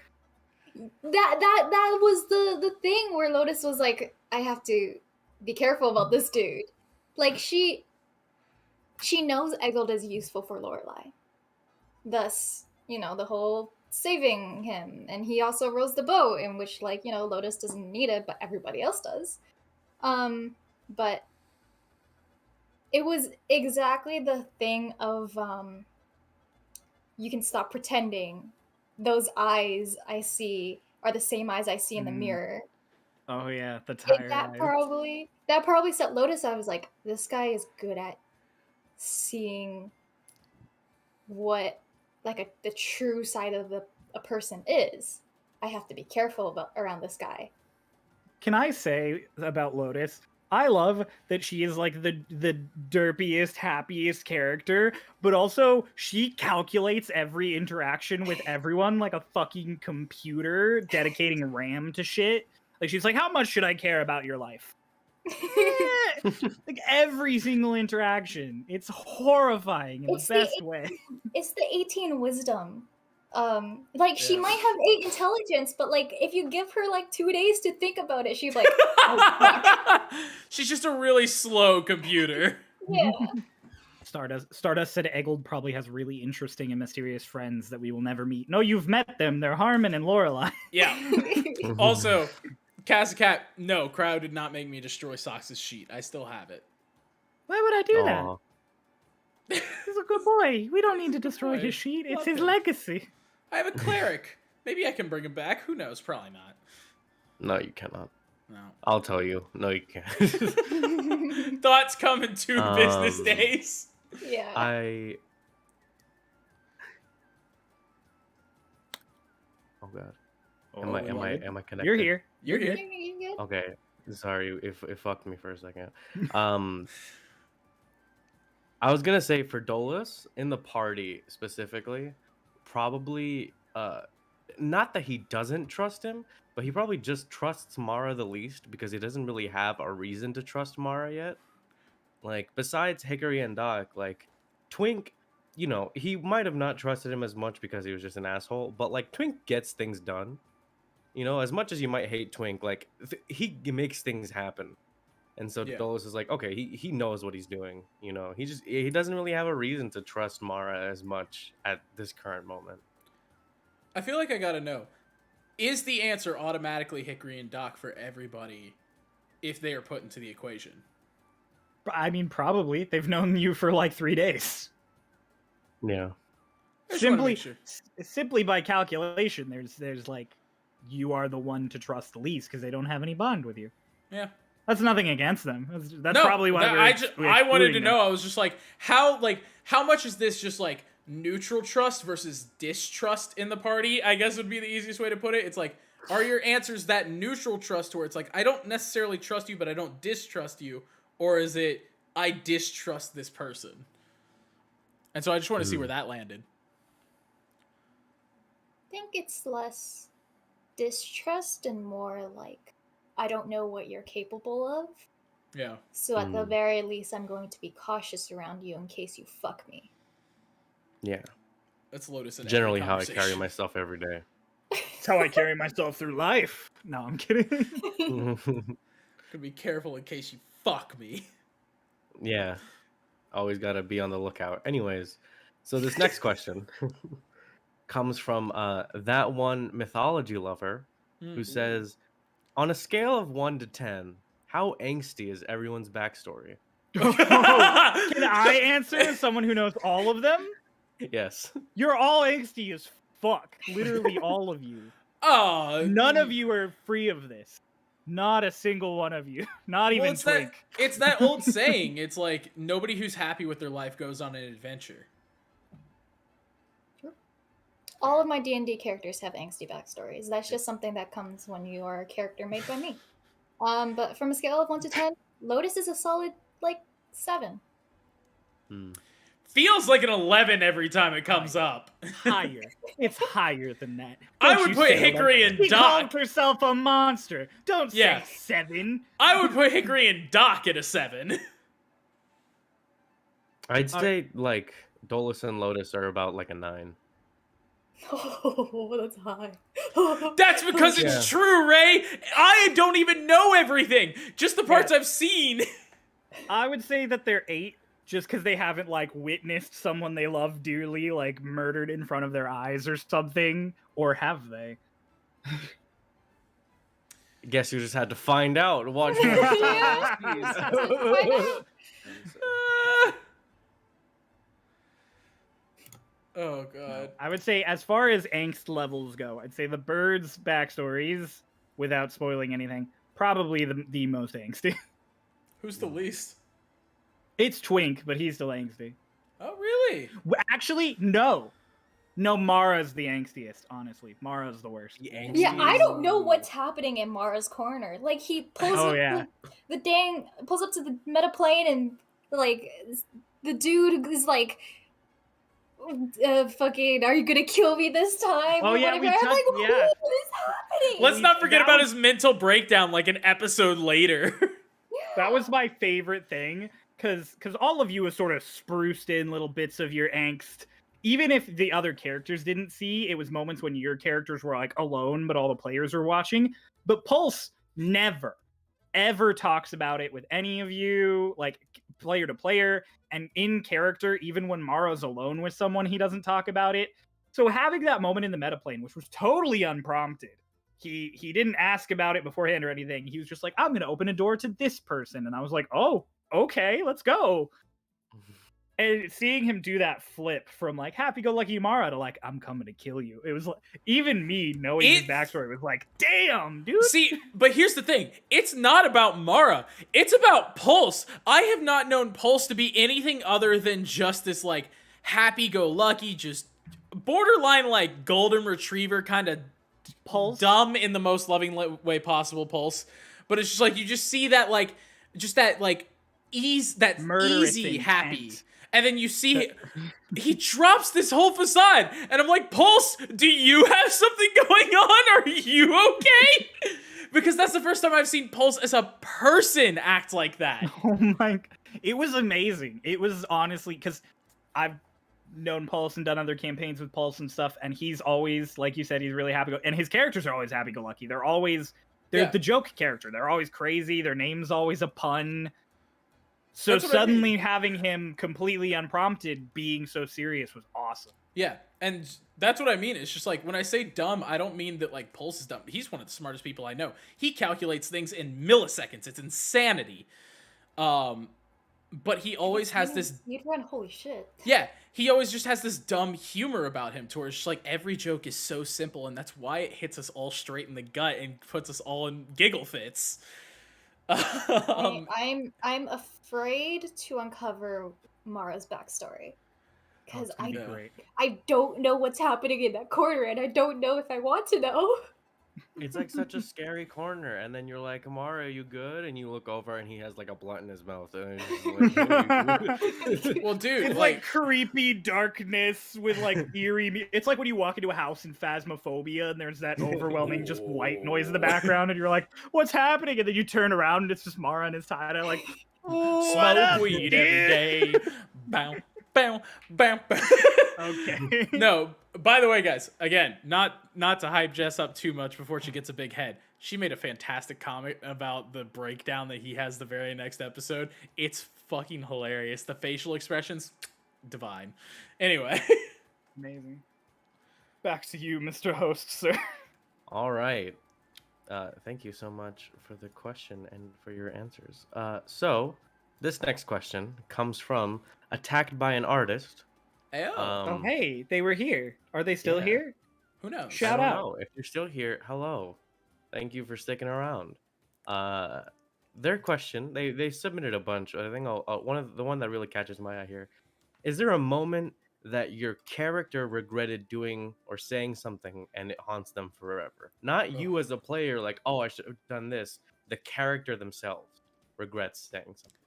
that was the thing where Lotus was like, I have to be careful about this dude. Like she knows Eggold is useful for Lorelai. Thus, the whole saving him. And he also rows the boat, in which, like, Lotus doesn't need it, but everybody else does. But it was exactly the thing of you can stop pretending. Those eyes I see are the same eyes I see in the mirror. Oh yeah, the And tired that eyes. probably set Lotus. I was like, this guy is good at seeing what the true side of a person is. I have to be careful about around this guy. Can I say about Lotus? I love that she is like the derpiest, happiest character, but also she calculates every interaction with everyone like a fucking computer, dedicating RAM to shit. Like she's like, how much should I care about your life? Like every single interaction. It's horrifying in the best way. It's the 18 wisdom. Like she might have 8 intelligence, but like if you give her like 2 days to think about it, she's like, oh fuck. She's just a really slow computer. Yeah. Stardust said Eggold probably has really interesting and mysterious friends that we will never meet. No, you've met them. They're Harmon and Lorelai. Yeah. Also, Cat, no, Crowd did not make me destroy Sox's sheet. I still have it. Why would I do that? Aw. He's a good boy. We don't need to destroy his sheet. It's his legacy. I have a cleric. Maybe I can bring him back. Who knows? Probably not. No, you cannot. No. I'll tell you. No, you can't. Thoughts come in 2 business days. Yeah. Oh god. Am I connected? You're here. You're here. You good? Okay. Sorry, it fucked me for a second. I was gonna say for Dolus in the party specifically, probably not that he doesn't trust him, but he probably just trusts Mara the least because he doesn't really have a reason to trust Mara yet. Like besides Hickory and Doc, like Twink, he might have not trusted him as much because he was just an asshole, but like Twink gets things done. As much as you might hate Twink, like he makes things happen. And so Dolus is like, okay, he knows what he's doing. He doesn't really have a reason to trust Mara as much at this current moment. I feel like I gotta know. Is the answer automatically Hickory and Doc for everybody if they are put into the equation? I mean, probably. They've known you for like 3 days. Yeah. Simply by calculation, there's like, you are the one to trust the least because they don't have any bond with you. Yeah. That's nothing against them. That's probably why I wanted to know. I was just like, how much is this just like neutral trust versus distrust in the party? I guess would be the easiest way to put it. It's like, are your answers that neutral trust where it's like, I don't necessarily trust you, but I don't distrust you? Or is it, I distrust this person? And so I just want to see where that landed. I think it's less distrust and more like, I don't know what you're capable of. Yeah. So at the very least, I'm going to be cautious around you in case you fuck me. Yeah. That's Lotus in generally every how I conversation. carry myself every day. That's how I carry myself through life. No, I'm kidding. Could be careful in case you fuck me. Yeah. Always got to be on the lookout. Anyways, so this next question comes from that one mythology lover who says, on a scale of 1 to 10, how angsty is everyone's backstory? Can I answer as someone who knows all of them? Yes. You're all angsty as fuck. Literally all of you. Oh, None of you are free of this. Not a single one of you. Not even Twink. It's that old saying. It's like, nobody who's happy with their life goes on an adventure. all of my D&D characters have angsty backstories. That's just something that comes when you are a character made by me. But from a scale of 1 to 10, Lotus is a solid, like, 7. Feels like an 11 every time it comes up. Higher. It's higher than that. I Don't would you put say Hickory that. and She called Doc. herself a monster. Don't Yeah. say 7. I would put Hickory and Doc at a 7. I'd say like Dolus and Lotus are about like a 9. Oh, that's high. That's because it's Yeah. true, Ray. I don't even know everything. Just the parts I've seen. I would say that they're 8 just because they haven't like witnessed someone they love dearly like murdered in front of their eyes or something, or have they? Guess you just had to find out. Watch more Yeah. Starlost Seas. Oh god. I would say as far as angst levels go, I'd say the birds' backstories, without spoiling anything, probably the most angsty. Who's the least? It's Twink, but he's still angsty. Oh really? Actually, no. No, Mara's the angstiest, honestly. Mara's the worst. Yeah, I don't know what's happening in Mara's corner. Like, he pulls Oh, up yeah. pulls up to the meta plane, and like the dude is like, fucking, are you gonna kill me this time? Oh, or yeah, whatever. we I'm like, touched- yeah. what is happening? Let's not forget that about was- his mental breakdown like an episode later. That was my favorite thing, because all of you have sort of spruced in little bits of your angst. Even if the other characters didn't see, it was moments when your characters were like alone, but all the players were watching. But Pulse never, ever talks about it with any of you, like player to player, and in character, even when Mara's alone with someone, he doesn't talk about it. So having that moment in the meta plane, which was totally unprompted, he didn't ask about it beforehand or anything. He was just like, I'm gonna open a door to this person, and I was like, oh, okay, let's go. And seeing him do that flip from like happy-go-lucky Mara to like, I'm coming to kill you, it was like, even me knowing his backstory was like, damn, dude. See, but here's the thing. It's not about Mara. It's about Pulse. I have not known Pulse to be anything other than just this like happy-go-lucky, just borderline like golden retriever kind of Pulse. dumb in the most loving way possible Pulse. But it's just like you just see that like just that like ease, that Murderous easy intent. happy. And then you see he drops this whole facade, and I'm like, Pulse, do you have something going on? Are you okay? Because that's the first time I've seen Pulse as a person act like that. Oh my, it was amazing. It was honestly, because I've known Pulse and done other campaigns with Pulse and stuff, and he's always, like you said, he's really happy. And his characters are always happy-go-lucky. They're Yeah. the joke character. They're always crazy. Their name's always a pun. So That's what I suddenly mean. having him completely unprompted being so serious was awesome. Yeah, and that's what I mean. It's just like when I say dumb, I don't mean that like Pulse is dumb. He's one of the smartest people I know. He calculates things in milliseconds. It's insanity. But he always has this. You'd run, holy shit. Yeah, he always just has this dumb humor about him, to where it's just like every joke is so simple, and that's why it hits us all straight in the gut and puts us all in giggle fits. I'm afraid to uncover Mara's backstory. Because It's gonna be Yeah. great. I don't know what's happening in that corner, and I don't know if I want to know. It's like such a scary corner, and then you're like, Amara, are you good? And you look over, and he has like a blunt in his mouth. And he's just like, "Hey." Well, dude, It's like creepy darkness with like eerie. It's like when you walk into a house in Phasmophobia and there's that overwhelming just white noise in the background, and you're like, "What's happening?" And then you turn around and it's just Mara and his tie-dye, like, "What smoke up, weed dude?" every day. Bow, bow, bow, bow. Okay. No, by the way, guys, again, not to hype Jess up too much before she gets a big head. She made a fantastic comment about the breakdown that he has the very next episode. It's fucking hilarious. The facial expressions, divine. Anyway. Amazing. Back to you, Mr. Host, sir. All right. Thank you so much for the question and for your answers. So, this next question comes from Attacked by an Artist. Oh, hey, they were here. Are they still yeah. here? Who knows? Shout I don't out. know. If you're still here, hello. Thank you for sticking around. Their question, they submitted a bunch. I think one that really catches my eye here. Is there a moment that your character regretted doing or saying something and it haunts them forever. Not you as a player, like, oh, I should have done this. The character themselves regrets saying something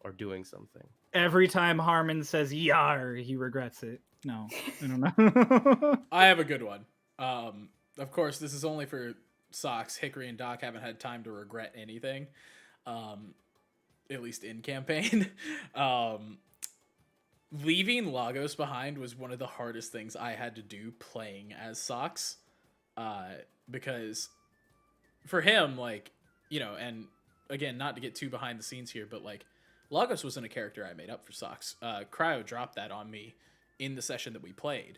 or doing something. Every time Harmon says "yar," he regrets it. No, I don't know. I have a good one. Of course, this is only for Socks. Hickory and Doc haven't had time to regret anything, at least in campaign. Leaving Lagos behind was one of the hardest things I had to do playing as Socks, because for him, like, you know, and again, not to get too behind the scenes here, but like, Lagos wasn't a character I made up for Socks. Cryo dropped that on me in the session that we played.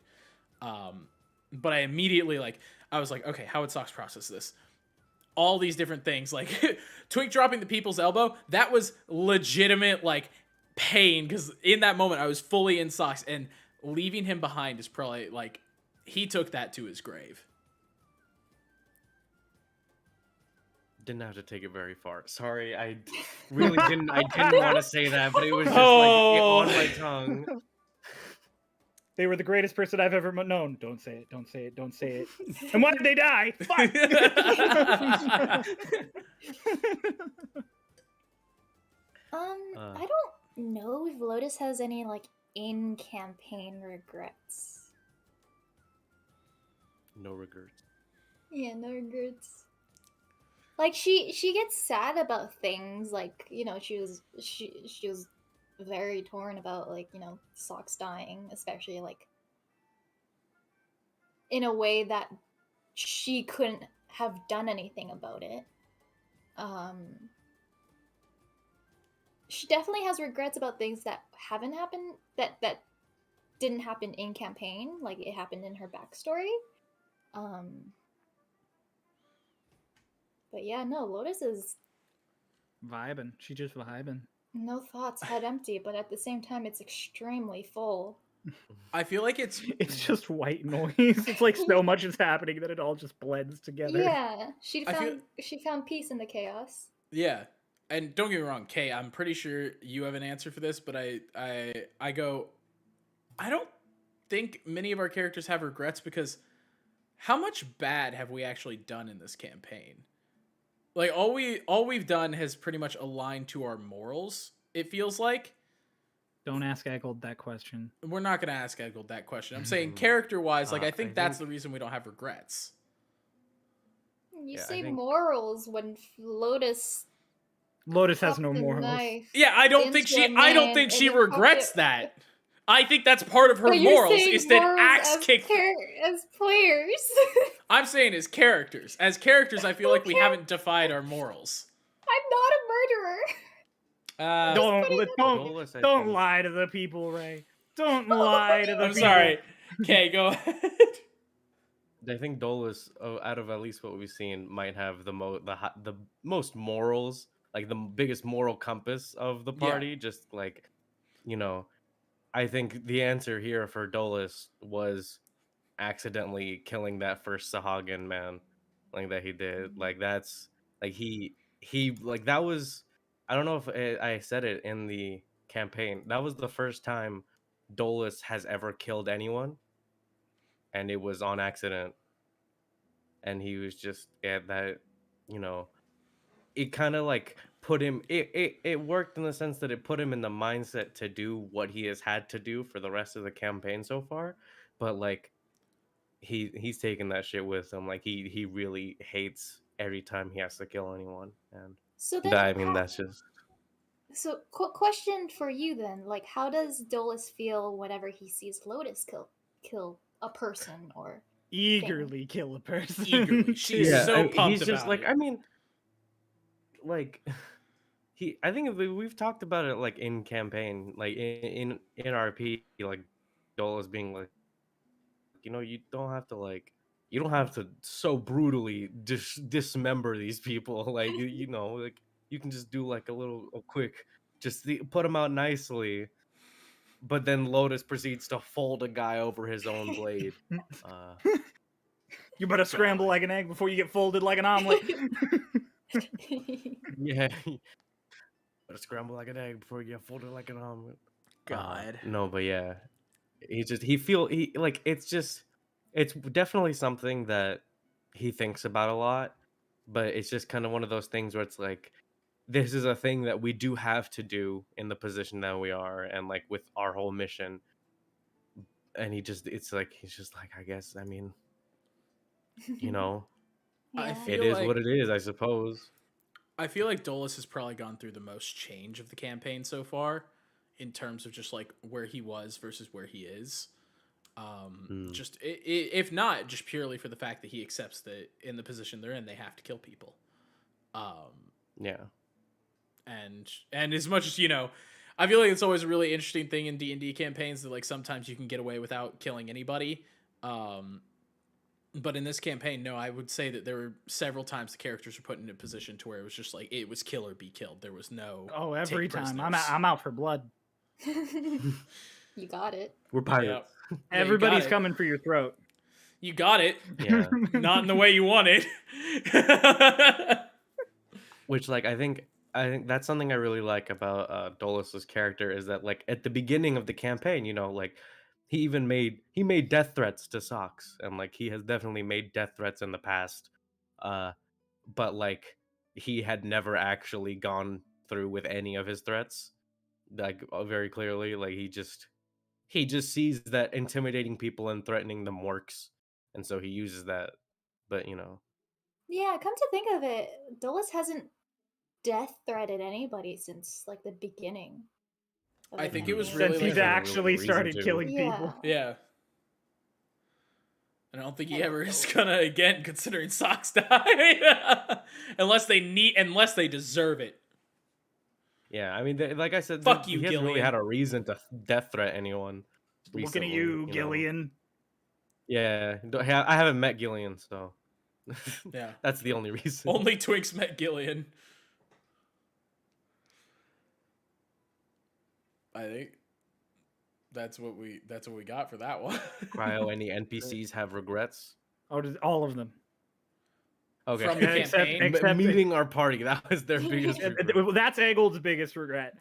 But I immediately, like, I was like, okay, how would Socks process this? All these different things, like Twink dropping the people's elbow, that was legitimate, like, pain, because in that moment I was fully in Socks, and leaving him behind is probably, like, he took that to his grave. Didn't have to take it very far. Sorry, I really didn't. I didn't want to say that, but it was just like on my tongue. They were the greatest person I've ever known. Don't say it. Don't say it. Don't say it. And why did they die? Fuck. I don't know if Lotus has any like in-campaign regrets. No regrets. Yeah, no regrets. Like she gets sad about things, like, you know, she was very torn about, like, you know, Socks dying, especially like in a way that she couldn't have done anything about it. She definitely has regrets about things that haven't happened, that didn't happen in campaign, like it happened in her backstory. But yeah, no, Lotus is Vibing. She just vibing. no thoughts, head empty, but at the same time, it's extremely full. I feel like it's just white noise. It's like so much is happening that it all just blends together. Yeah, she found peace in the chaos. Yeah. And don't get me wrong, Kay, I'm pretty sure you have an answer for this, but I go, I don't think many of our characters have regrets, because how much bad have we actually done in this campaign? Like, all we've done has pretty much aligned to our morals, it feels like. Don't ask Eggold that question. We're not going to ask Eggold that question. I'm saying character-wise, like, I think that's the reason we don't have regrets. You say morals when Lotus has no morals. Yeah, I don't think she regrets that. I think that's part of her morals, is that Axe kicked as players. I'm saying as characters. As characters, I feel like we haven't defied our morals. I'm not a murderer. Don't lie to the people, Ray. Don't lie to the people. I'm sorry. Okay, go ahead. I think Dolus, out of at least what we've seen, might have the most morals, like the biggest moral compass of the party. Yeah. Just like, you know, I think the answer here for Dolus was accidentally killing that first Sahagin man, like that he did. Like that's like he like that was. I don't know if I said it in the campaign. That was the first time Dolus has ever killed anyone, and it was on accident. And he was just that, you know, it kind of like put him. It worked in the sense that it put him in the mindset to do what he has had to do for the rest of the campaign so far. But like, he's taking that shit with him. Like he really hates every time he has to kill anyone. And so then, that's just. So, question for you then: like, how does Dolus feel whenever he sees Lotus kill a person or eagerly kill a person? Eagerly, she's so pumped. He's just about like, it. I mean, like I think we've talked about it like in campaign, like in RP, like Dolus being like, you know, you don't have to so brutally dismember these people. Like, you know, like you can just do like a quick, just put them out nicely. But then Lotus proceeds to fold a guy over his own blade. You better scramble like an egg before you get folded like an omelet. Yeah. Better scramble like an egg before you get folded like an omelet. God. No, but yeah. he like it's definitely something that he thinks about a lot, but it's just kind of one of those things where it's like this is a thing that we do have to do in the position that we are and like with our whole mission. And it's like he's just like, I guess, I mean, you know, I Yeah. it feel is what like it is, I suppose. Dolus has probably gone through the most change of the campaign so far, in terms of just like where he was versus where he is. Mm, Just if not just purely for the fact that he accepts that in the position they're in, they have to kill people. yeah. And as much as I feel like it's always a really interesting thing in D&D campaigns that like sometimes you can get away without killing anybody. But in this campaign, no, I would say that there were several times the characters were put in a position to where it was just like it was kill or be killed. There was no Oh, every take time prisoners. I'm out for blood. You got it. We're pirates. Yeah, Everybody's you got it. coming for your throat. You got it. Yeah. Not in the way you want it. Which like I think that's something I really like about Dolus's character is that like at the beginning of the campaign, like he made death threats to Socks and like he has definitely made death threats in the past. Uh but like he had never actually gone through with any of his threats. Like very clearly, like he just sees that intimidating people and threatening them works. And so he uses that. But Yeah, come to think of it, Dulles hasn't death threatened anybody since like the beginning of I the think it was campaign. really Since like he's Never really actually reason started to. killing Yeah. people. yeah. And I don't think he Yeah, ever no. is gonna again, considering Socks died, unless they deserve it. Yeah, I mean, like I said, Fuck you, he hasn't really Gillian. had a reason to death threat anyone Looking recently. at you, Gillian. Yeah, I haven't met Gillian, so Yeah. that's the only reason. Only Twinks met Gillian. I think that's what we got for that one. Cryo, any NPCs have regrets? Oh, all of them. Okay, From the Except- campaign. except- meeting our party, that was their biggest regret. That's Eggold's biggest regret.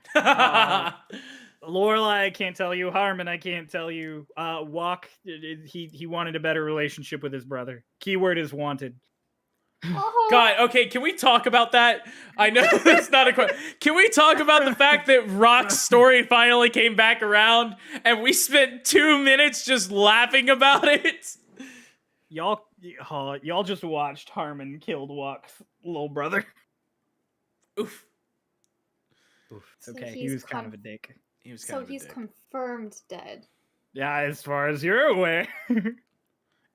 Lorelai, I can't tell you. Harmon, I can't tell you. Walk, he wanted a better relationship with his brother. Keyword is wanted. Oh, God, okay, can we talk about that? I know that's not a question. Can we talk about the fact that Rock's story finally came back around and we spent 2 minutes just laughing about it? Y'all just watched Harmon killed Walk's little brother. Oof. Oof. so Okay, he he's was kind of a dick. He was kind so of a he's dick. confirmed dead. Yeah, as far as you're aware.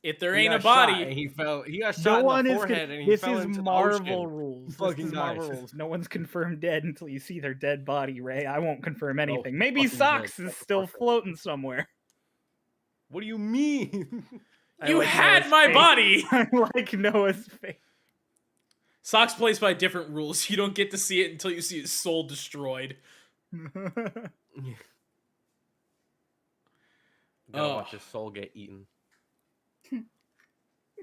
If there He ain't a got shot body, and he got shot No in one the is. forehead and he This fell is into the Marvel ocean. rules. Fucking This is Marvel dies. rules. No one's confirmed dead until you see their dead body, Ray. I won't confirm anything. he Maybe fucking Socks did. is still Motherfucker. floating somewhere. What do you mean? I you like had Noah's my face. body. I like Noah's face. Socks plays by different rules. You don't get to see it until you see his soul destroyed. Gotta Oh. watch his soul get eaten.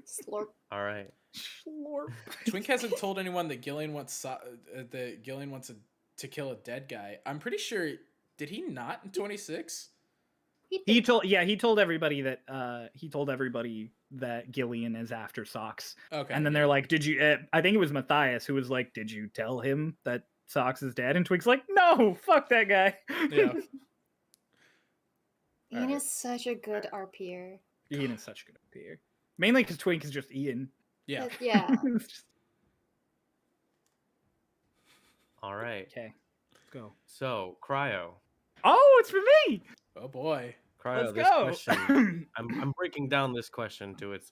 Slurp. All right. Slurp. Twink hasn't told anyone that Gillian wants to kill a dead guy. I'm pretty sure. Did he not in 26? He told everybody that Gillian is after Socks. Okay. And then they're like, "Did you?" I think it was Matthias who was like, "Did you tell him that Socks is dead?" And Twink's like, "No, fuck that guy." Yeah. Ian Alright. is such a good RPer. Ian is such a good peer. Mainly because Twink is just Ian. Yeah. Yeah. It's just- All right. Okay, let's go. So, Cryo. Oh, it's for me. Oh boy. Cryo, Let's this go. question. I'm breaking down this question to its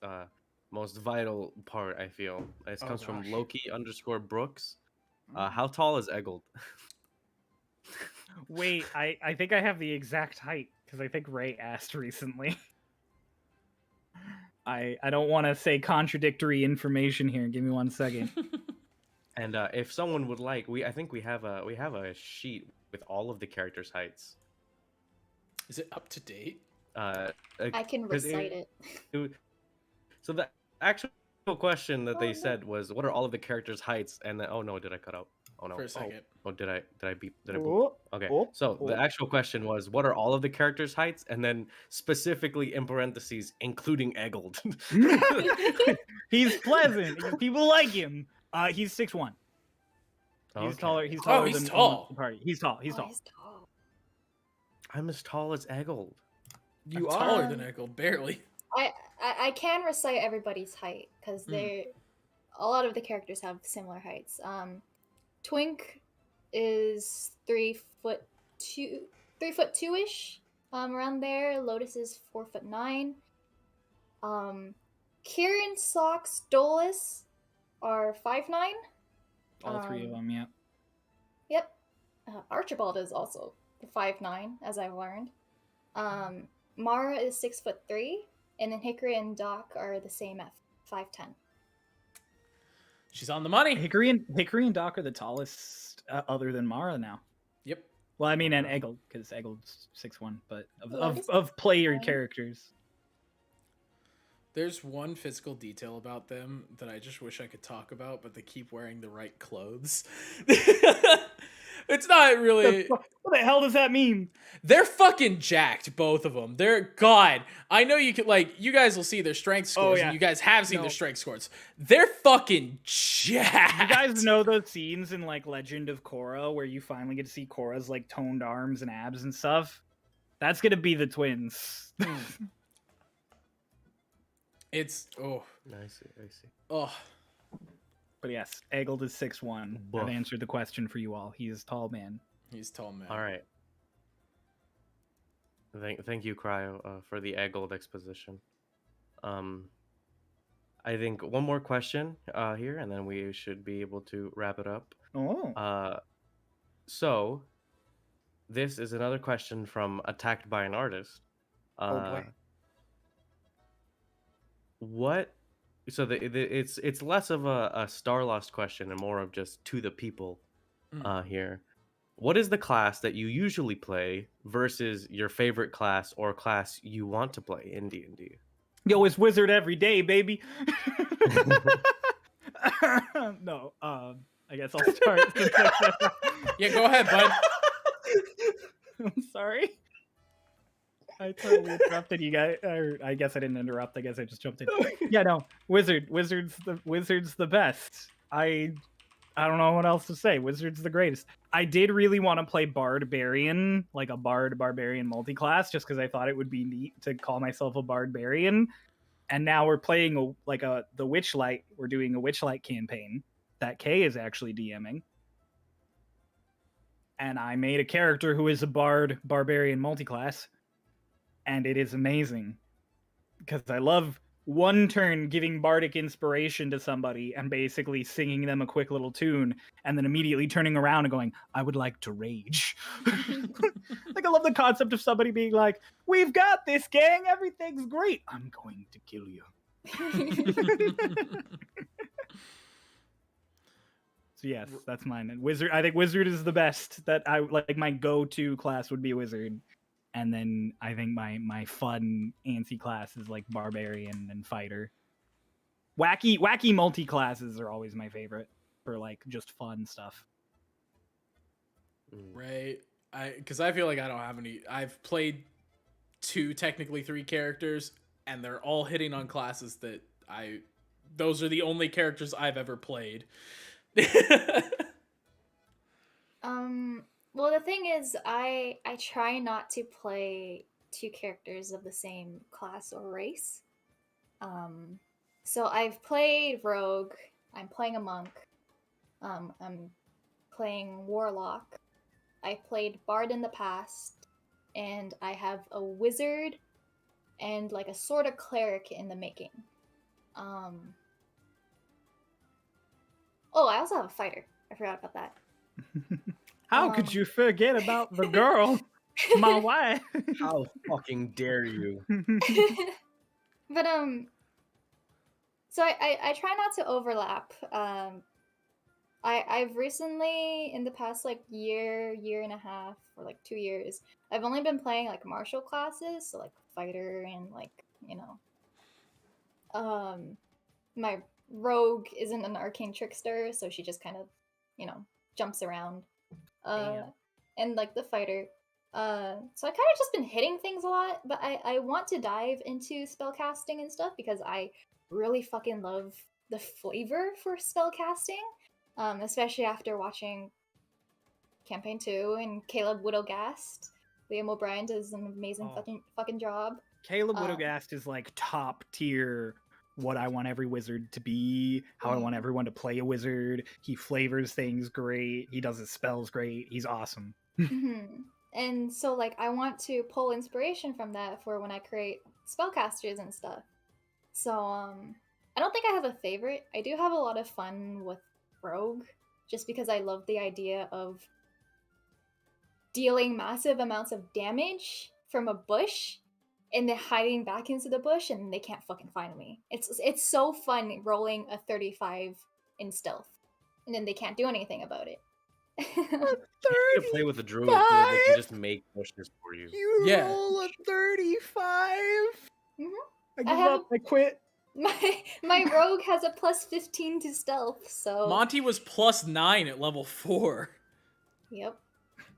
most vital part, I feel. It Oh, comes from gosh. Loki_Brooks. How tall is Eggold? Wait, I think I have the exact height because I think Ray asked recently. I don't want to say contradictory information here. Give me 1 second. And if someone would like, I think we have a sheet with all of the characters' heights. Is it up to date? I can 'cause recite it. So the actual question that Oh, they no. said was, "What are all of the characters' heights?" And then, oh no, did I cut out? Oh no. for a second. Oh, did I beep? Did I boop? Oh, Okay. oh, So the oh. actual question was, what are all of the characters' heights, and then specifically in parentheses, including Eggold. He's pleasant. People like him. He's 6'1". He's Okay. taller. He's Oh, taller he's than tall. most of the party. He's tall. He's Oh, tall. he's tall. I'm as tall as Eggold. You are. taller than Echo, barely. I can recite everybody's height because they a lot of the characters have similar heights. Twink is 3'2", around there. Lotus is 4'9". Kieran, Socks, Dolus are 5'9". All three of them. Yeah. Yep. Archibald is also 5'9", as I've learned. Mara is 6'3", and then Hickory and Doc are the same at 5'10". She's on the money. Hickory and Doc are the tallest, other than Mara now. Yep. Well, I mean, and Eggold, because Eggold's 6'1", but Lotus of player fine. characters. There's one physical detail about them that I just wish I could talk about, but they keep wearing the right clothes. It's not really. What the hell does that mean? They're fucking jacked, both of them. They're God. I know you could you guys will see their strength scores, yeah. and you guys have seen No. their strength scores. They're fucking jacked. You guys know those scenes in Legend of Korra where you finally get to see Korra's toned arms and abs and stuff? That's gonna be the twins. It's I see. oh. But yes, Eggold is 6'1". I've Woof. answered the question for you all. He is tall man. He's tall man. All right. Thank you, Cryo, for the Eggold exposition. I think one more question here, and then we should be able to wrap it up. Oh. So this is another question from Attacked by an Artist. Oh, boy. What? So it's less of a Starlost question and more of just to the people here. What is the class that you usually play versus your favorite class or class you want to play in D&D? Yo, it's wizard every day, baby. No, I guess I'll start. Yeah, go ahead, bud. I'm sorry. I totally interrupted you guys. Or I guess I didn't interrupt. I guess I just jumped in. Yeah, no, wizard's the best. I don't know what else to say. Wizard's the greatest. I did really want to play Barbarian, like a Barbarian multi-class, just because I thought it would be neat to call myself a Barbarian. And now we're playing the Witchlight. We're doing a Witchlight campaign that Kay is actually DMing. And I made a character who is a Barbarian multi-class. And it is amazing. Because I love one turn giving bardic inspiration to somebody and basically singing them a quick little tune and then immediately turning around and going, I would like to rage. I love the concept of somebody being like, we've got this, gang, everything's great, I'm going to kill you. So yes, that's mine. And Wizard, I think Wizard is the best. That I like. My go-to class would be Wizard. And then I think my fun antsy class is Barbarian and Fighter. Wacky multi-classes are always my favorite for just fun stuff. Right. Because I feel like I don't have any. I've played 2, technically 3 characters, and they're all hitting on classes that those are the only characters I've ever played. Well, the thing is, I try not to play 2 characters of the same class or race. So I've played Rogue. I'm playing a Monk. I'm playing Warlock. I played Bard in the past, and I have a Wizard and a sort of Cleric in the making. Oh, I also have a Fighter. I forgot about that. How could you forget about the girl, my wife? How fucking dare you? But so I try not to overlap. I've recently, in the past year and a half, or 2 years, I've only been playing martial classes, so Fighter and my Rogue isn't an arcane trickster, so she just kind of jumps around. Damn. And like the fighter. So I kind of just been hitting things a lot, but I want to dive into spellcasting and stuff because I really fucking love the flavor for spellcasting, especially after watching Campaign 2 and Caleb Widogast. Liam O'Brien does an amazing fucking job. Caleb Widogast is like top tier. What I want every wizard to be, how I want everyone to play a wizard. He flavors things great. He does his spells great. He's awesome. And so, like, I want to pull inspiration from that for when I create spellcasters and stuff. So, I don't think I have a favorite. I do have a lot of fun with Rogue, just because I love the idea of dealing massive amounts of damage from a bush and then hiding back into the bush and they can't fucking find me. It's so fun rolling a 35 in stealth and then they can't do anything about it. You play with a druid, dude. They can just make bushes for you. You roll a 35. I give up. I quit. My rogue has a plus 15 to stealth, so Monty was plus 9 at level 4. Yep.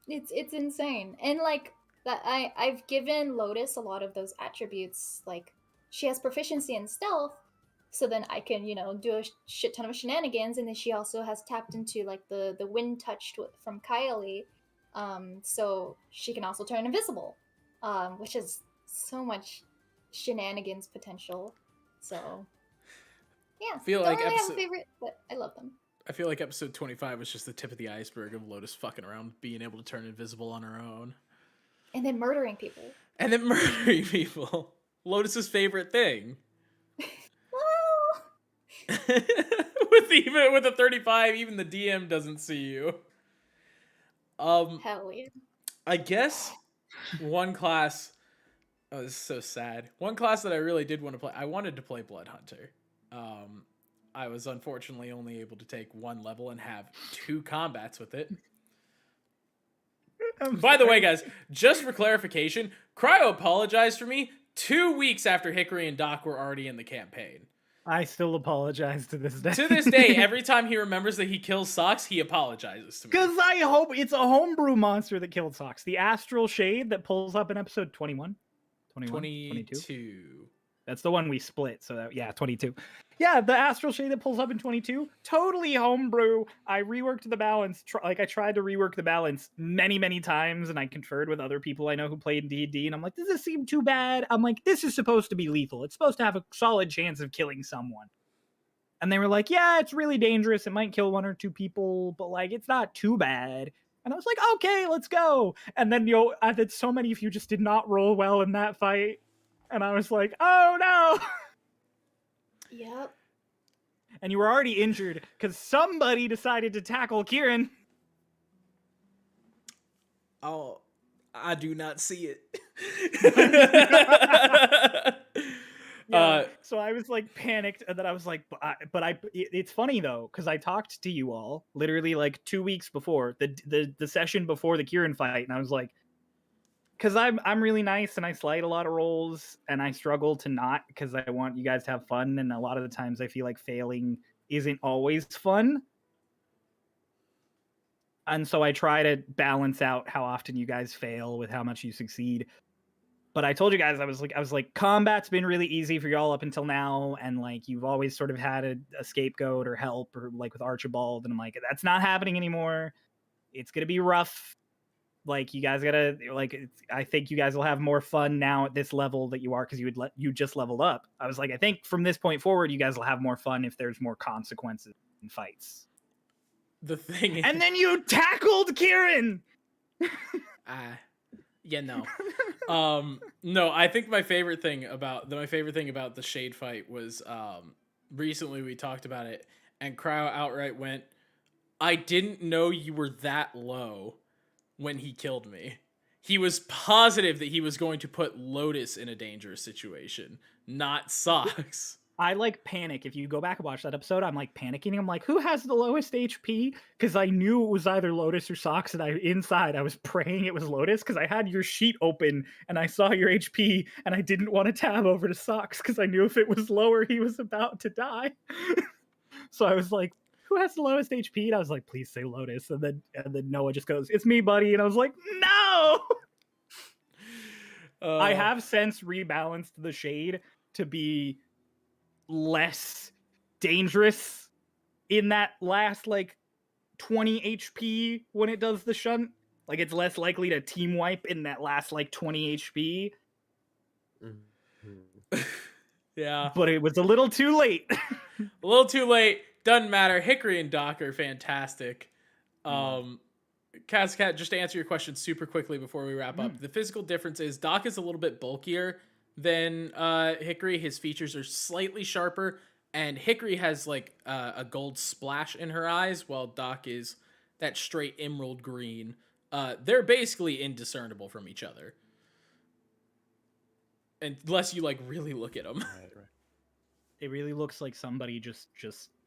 It's insane. And like that I've given Lotus a lot of those attributes. Like she has proficiency in stealth, so then I can, do a shit ton of shenanigans, and then she also has tapped into like the wind touched from Kylie. So she can also turn invisible. Which is so much shenanigans potential. So yeah. Feel don't like really have a favorite, but I love them. I feel like episode 25 was just the tip of the iceberg of Lotus fucking around, being able to turn invisible on her own. And then murdering people. Lotus's favorite thing. Well, with a 35, even the DM doesn't see you. hell yeah. I guess one class. Oh, this is so sad. One class that I really did want to play. I wanted to play Blood Hunter. I was unfortunately only able to take one level and have 2 combats with it. By the way, guys, just for clarification, Cryo apologized for me 2 weeks after Hickory and Doc were already in the campaign. I still apologize to this day. To this day, every time he remembers that he kills Socks, he apologizes to me. Because I hope it's a homebrew monster that killed Socks. The Astral Shade that pulls up in episode 21. 22. That's the one we split. So that, yeah, 22. Yeah, the Astral Shade that pulls up in 22. Totally homebrew. I reworked the balance. I tried to rework the balance many, many times, and I conferred with other people I know who played D&D, and I'm like, does this seem too bad? I'm like, this is supposed to be lethal. It's supposed to have a solid chance of killing someone. And they were like, yeah, it's really dangerous. It might kill 1 or 2 people, but like, it's not too bad. And I was like, okay, let's go. And then, I did so many of you just did not roll well in that fight. And I was like, oh no. Yep. And you were already injured because somebody decided to tackle Kieran. Oh, I do not see it. So I was like panicked, and then I was like, it's funny though, because I talked to you all literally like 2 weeks before the session before the Kieran fight, and I was like, because I'm really nice and I slide a lot of rolls and I struggle to not, because I want you guys to have fun, and a lot of the times I feel like failing isn't always fun. And so I try to balance out how often you guys fail with how much you succeed. But I told you guys, I was like, combat's been really easy for y'all up until now, and like you've always sort of had a scapegoat or help, or like with Archibald, and I'm like, that's not happening anymore. It's gonna be rough. Like you guys gotta I think you guys will have more fun now at this level that you are, because you just leveled up. I was like, I think from this point forward, you guys will have more fun if there's more consequences in fights. The thing is, and then you tackled Kieran. No, I think my favorite thing about the Shade fight was recently we talked about it, and Cryo outright went, I didn't know you were that low when he killed me. He was positive that he was going to put Lotus in a dangerous situation, not Socks. I like panic. If you go back and watch that episode, I'm like panicking. I'm like, who has the lowest HP? Because I knew it was either Lotus or Socks, and I was praying it was Lotus, because I had your sheet open and I saw your HP, and I didn't want to tab over to Socks because I knew if it was lower, he was about to die. So I was like, who has the lowest HP? And I was like, please say Lotus. And then Noah just goes, it's me, buddy. And I was like, no. I have since rebalanced the shade to be less dangerous in that last like 20 HP when it does the shunt. Like it's less likely to team wipe in that last like 20 HP. Yeah. But it was a little too late. A little too late. Doesn't matter. Hickory and Doc are fantastic. Cascat, just to answer your question super quickly before we wrap up, the physical difference is Doc is a little bit bulkier than Hickory. His features are slightly sharper, and Hickory has like a gold splash in her eyes, while Doc is that straight emerald green. They're basically indiscernible from each other, unless you like really look at them. Right. It really looks like somebody just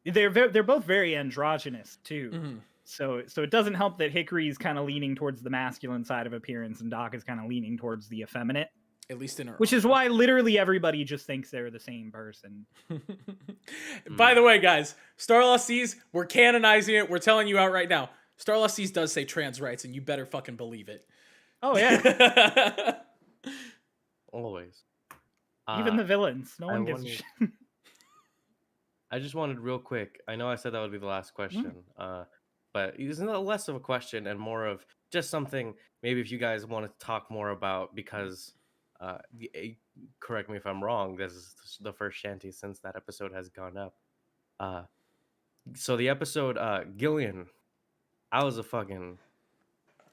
they're both very androgynous too. Mm-hmm. So it doesn't help that Hickory's kind of leaning towards the masculine side of appearance and Doc is kind of leaning towards the effeminate. At least in her Which is why literally everybody just thinks they're the same person. By the way, guys, Starlost Seas, we're canonizing it. We're telling you out right now. Starlost Seas does say trans rights, and you better fucking believe it. Oh yeah. Always. Even the villains. No I one gives a wanted- shit. I just wanted real quick. I know I said that would be the last question, but it's not less of a question and more of just something. Maybe if you guys want to talk more about, because correct me if I'm wrong. This is the first shanty since that episode has gone up. So the episode Gillian, I was a fucking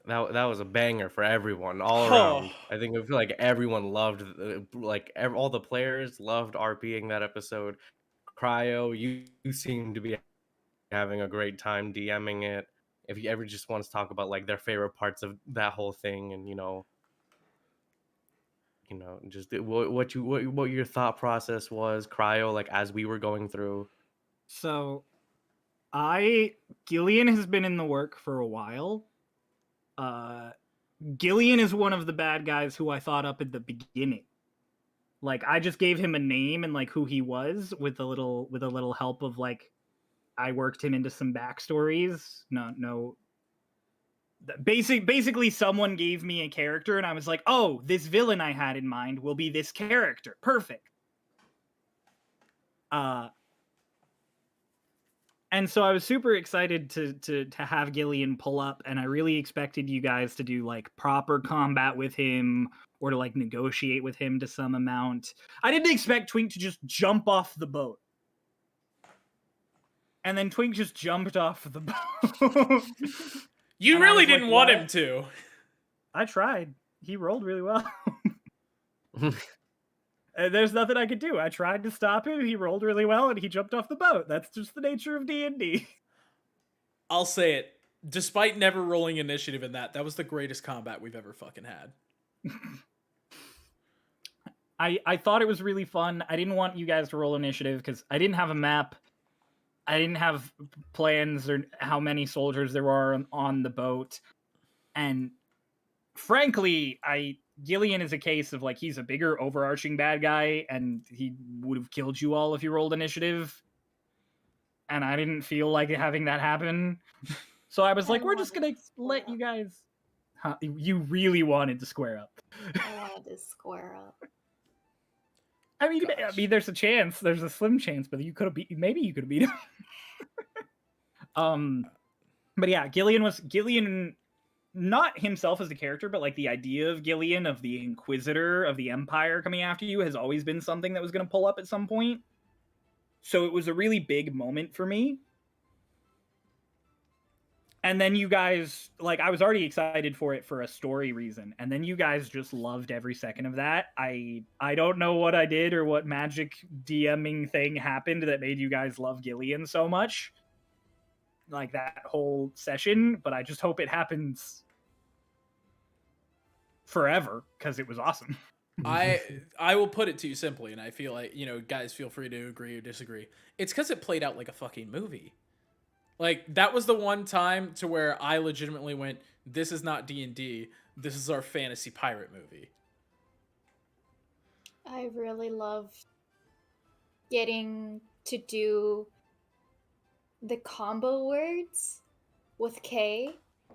that was a banger for everyone all around. I feel like everyone loved all the players loved RPing that episode. Cryo, you seem to be having a great time DMing it. If you ever just want to talk about like their favorite parts of that whole thing, and just what your thought process was, Cryo, like as we were going through. So Gillian has been in the work for a while. Gillian is one of the bad guys who I thought up at the beginning. Like I just gave him a name and like who he was with a little help of like I worked him into some backstories. No. Basically someone gave me a character and I was like, oh, this villain I had in mind will be this character. Perfect. And so I was super excited to have Gillian pull up, and I really expected you guys to do like proper combat with him or to like negotiate with him to some amount. I didn't expect Twink to just jump off the boat. And then Twink just jumped off the boat. You And I really was like, didn't want what? him to. I tried. He rolled really well. There's nothing I could do. I tried to stop him. He rolled really well, and he jumped off the boat. That's just the nature of D&D. I'll say it. Despite never rolling initiative in that was the greatest combat we've ever fucking had. I thought it was really fun. I didn't want you guys to roll initiative because I didn't have a map. I didn't have plans or how many soldiers there are on the boat. And frankly, Gillian is a case of like he's a bigger overarching bad guy and he would have killed you all if you rolled initiative. And I didn't feel like having that happen. So I was like, we're just going to let you guys... Huh? You really wanted to square up. I wanted to square up. I mean, there's a chance. There's a slim chance, but you could have maybe you could have beat him. But yeah, Gillian, not himself as a character, but like the idea of Gillian, of the Inquisitor of the Empire coming after you, has always been something that was going to pull up at some point. So it was a really big moment for me. And then you guys, like, I was already excited for it for a story reason. And then you guys just loved every second of that. I don't know what I did or what magic DMing thing happened that made you guys love Gillian so much. Like that whole session. But I just hope it happens forever because it was awesome. I will put it to you simply, and I feel like, guys feel free to agree or disagree. It's because it played out like a fucking movie. Like, that was the one time to where I legitimately went, this is not D&D, this is our fantasy pirate movie. I really love getting to do the combo words with K.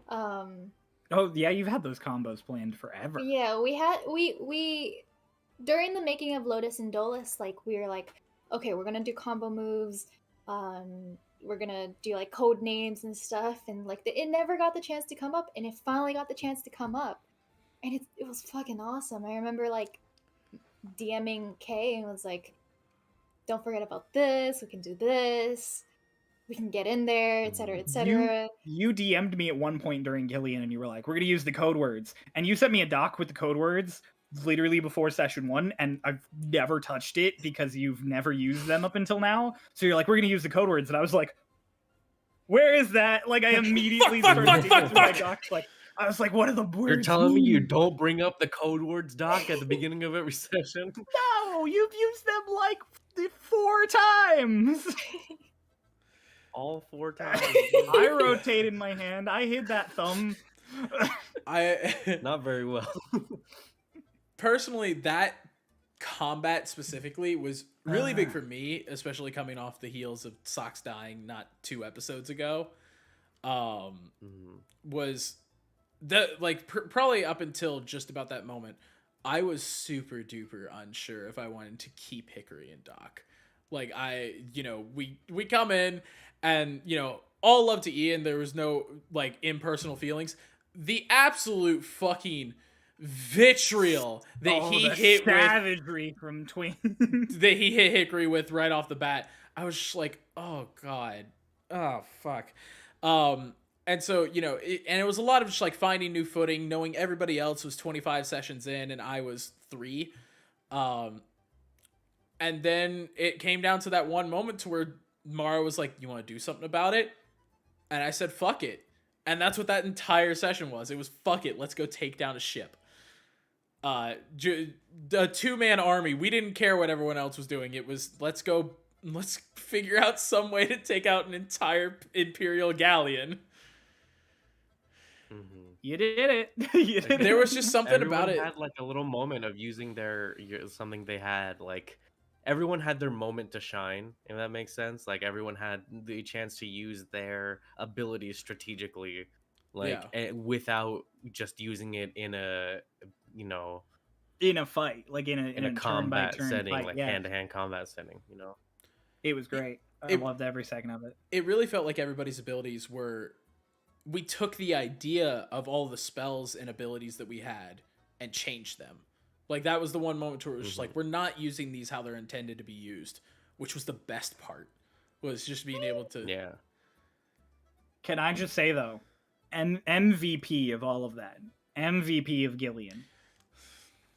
Oh yeah, you've had those combos planned forever. Yeah, we during the making of Lotus and Dolus, like we were like, okay, we're gonna do combo moves. We're gonna do like code names and stuff, and like it never got the chance to come up, and it finally got the chance to come up, and it was fucking awesome. I remember like DMing Kay and was like, don't forget about this. We can do this. We can get in there, etc., etc. You DM'd me at one point during Gillian, and you were like, "We're gonna use the code words," and you sent me a doc with the code words literally before session 1, and I've never touched it because you've never used them up until now. So you're like, "We're gonna use the code words," and I was like, "Where is that?" Like I immediately started digging through my docs. Like I was like, "What are the words?" You're telling me you mean? don't bring up the code words doc at the beginning of every session? No, you've used them like 4 times. All 4 times. I rotated my hand. I hid that thumb. Not very well. Personally, that combat specifically was really big for me, especially coming off the heels of Socks dying not 2 episodes ago. Was that like probably up until just about that moment, I was super duper unsure if I wanted to keep Hickory and Doc. Like we come in and all love to Ian. There was no like impersonal feelings. The absolute fucking vitriol that he hit savagery with from Twins that he hit Hickory with right off the bat. I was just like, oh god, oh fuck. And so and it was a lot of just like finding new footing, knowing everybody else was 25 sessions in and I was 3. And then it came down to that one moment to where Mara was like, you want to do something about it? And I said, fuck it. And that's what that entire session was. It was, fuck it, let's go take down a ship. A 2-man army. We didn't care what everyone else was doing. It was, let's figure out some way to take out an entire Imperial galleon. You did it. There was just something about it. Had like a little moment of using something they had. Like everyone had their moment to shine, if that makes sense. Like everyone had the chance to use their abilities strategically, without just using it in a in a fight, like in a combat turn-by-turn setting, fight, like yeah. hand-to-hand combat setting. It was great. I loved every second of it. It really felt like everybody's abilities were. We took the idea of all the spells and abilities that we had and changed them. Like that was the one moment where it was just like, we're not using these how they're intended to be used, which was the best part, was just being able to. Yeah. Can I just say though, MVP of all of that, MVP of Gillian,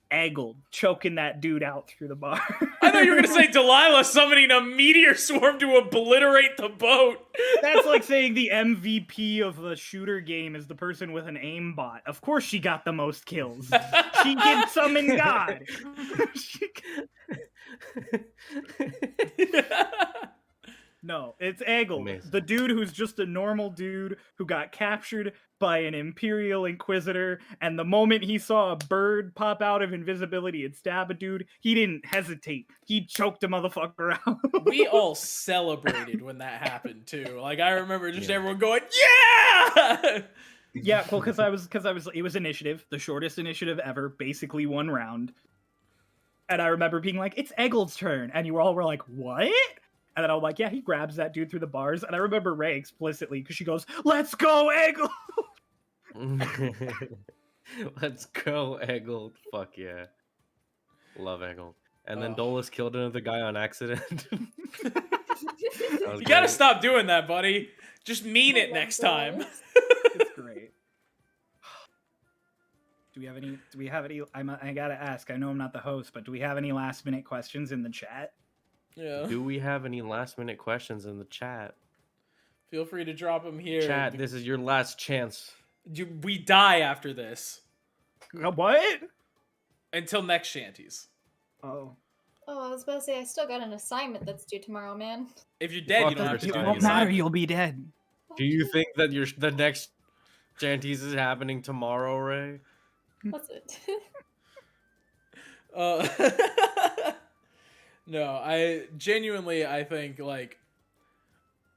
Eggled choking that dude out through the bar. I thought you were gonna say Delilah summoning a meteor swarm to obliterate the boat. That's like saying the MVP of the shooter game is the person with an aimbot. Of course she got the most kills. She can summon God. No, it's Eggled. Amazing. The dude who's just a normal dude who got captured by an Imperial Inquisitor, and the moment he saw a bird pop out of invisibility and stab a dude, he didn't hesitate. He choked a motherfucker out. We all celebrated when that happened too. Like I remember just everyone going, yeah! Yeah, well, because I was, it was initiative, the shortest initiative ever, basically 1 round. And I remember being like, it's Eggled's turn. And you all were like, what? And then I'm like, yeah, he grabs that dude through the bars. And I remember Ray explicitly, because she goes, let's go, Eggled! Let's go, Eggled. Fuck yeah. Love Eggled. And then Dolus killed another guy on accident. You gotta stop doing that, buddy. Just mean it next time. It's great. Do we have any, I gotta ask, I know I'm not the host, but do we have any last minute questions in the chat? Yeah. Do we have any last minute questions in the chat? Feel free to drop them here. Chat, this is your last chance. We die after this. What? Until next Shanties. Oh, I was about to say, I still got an assignment that's due tomorrow, man. If you're dead, you don't have to it do won't anything. matter, you'll be dead. Do you think that the next Shanties is happening tomorrow, Ray? What's it? No, I think like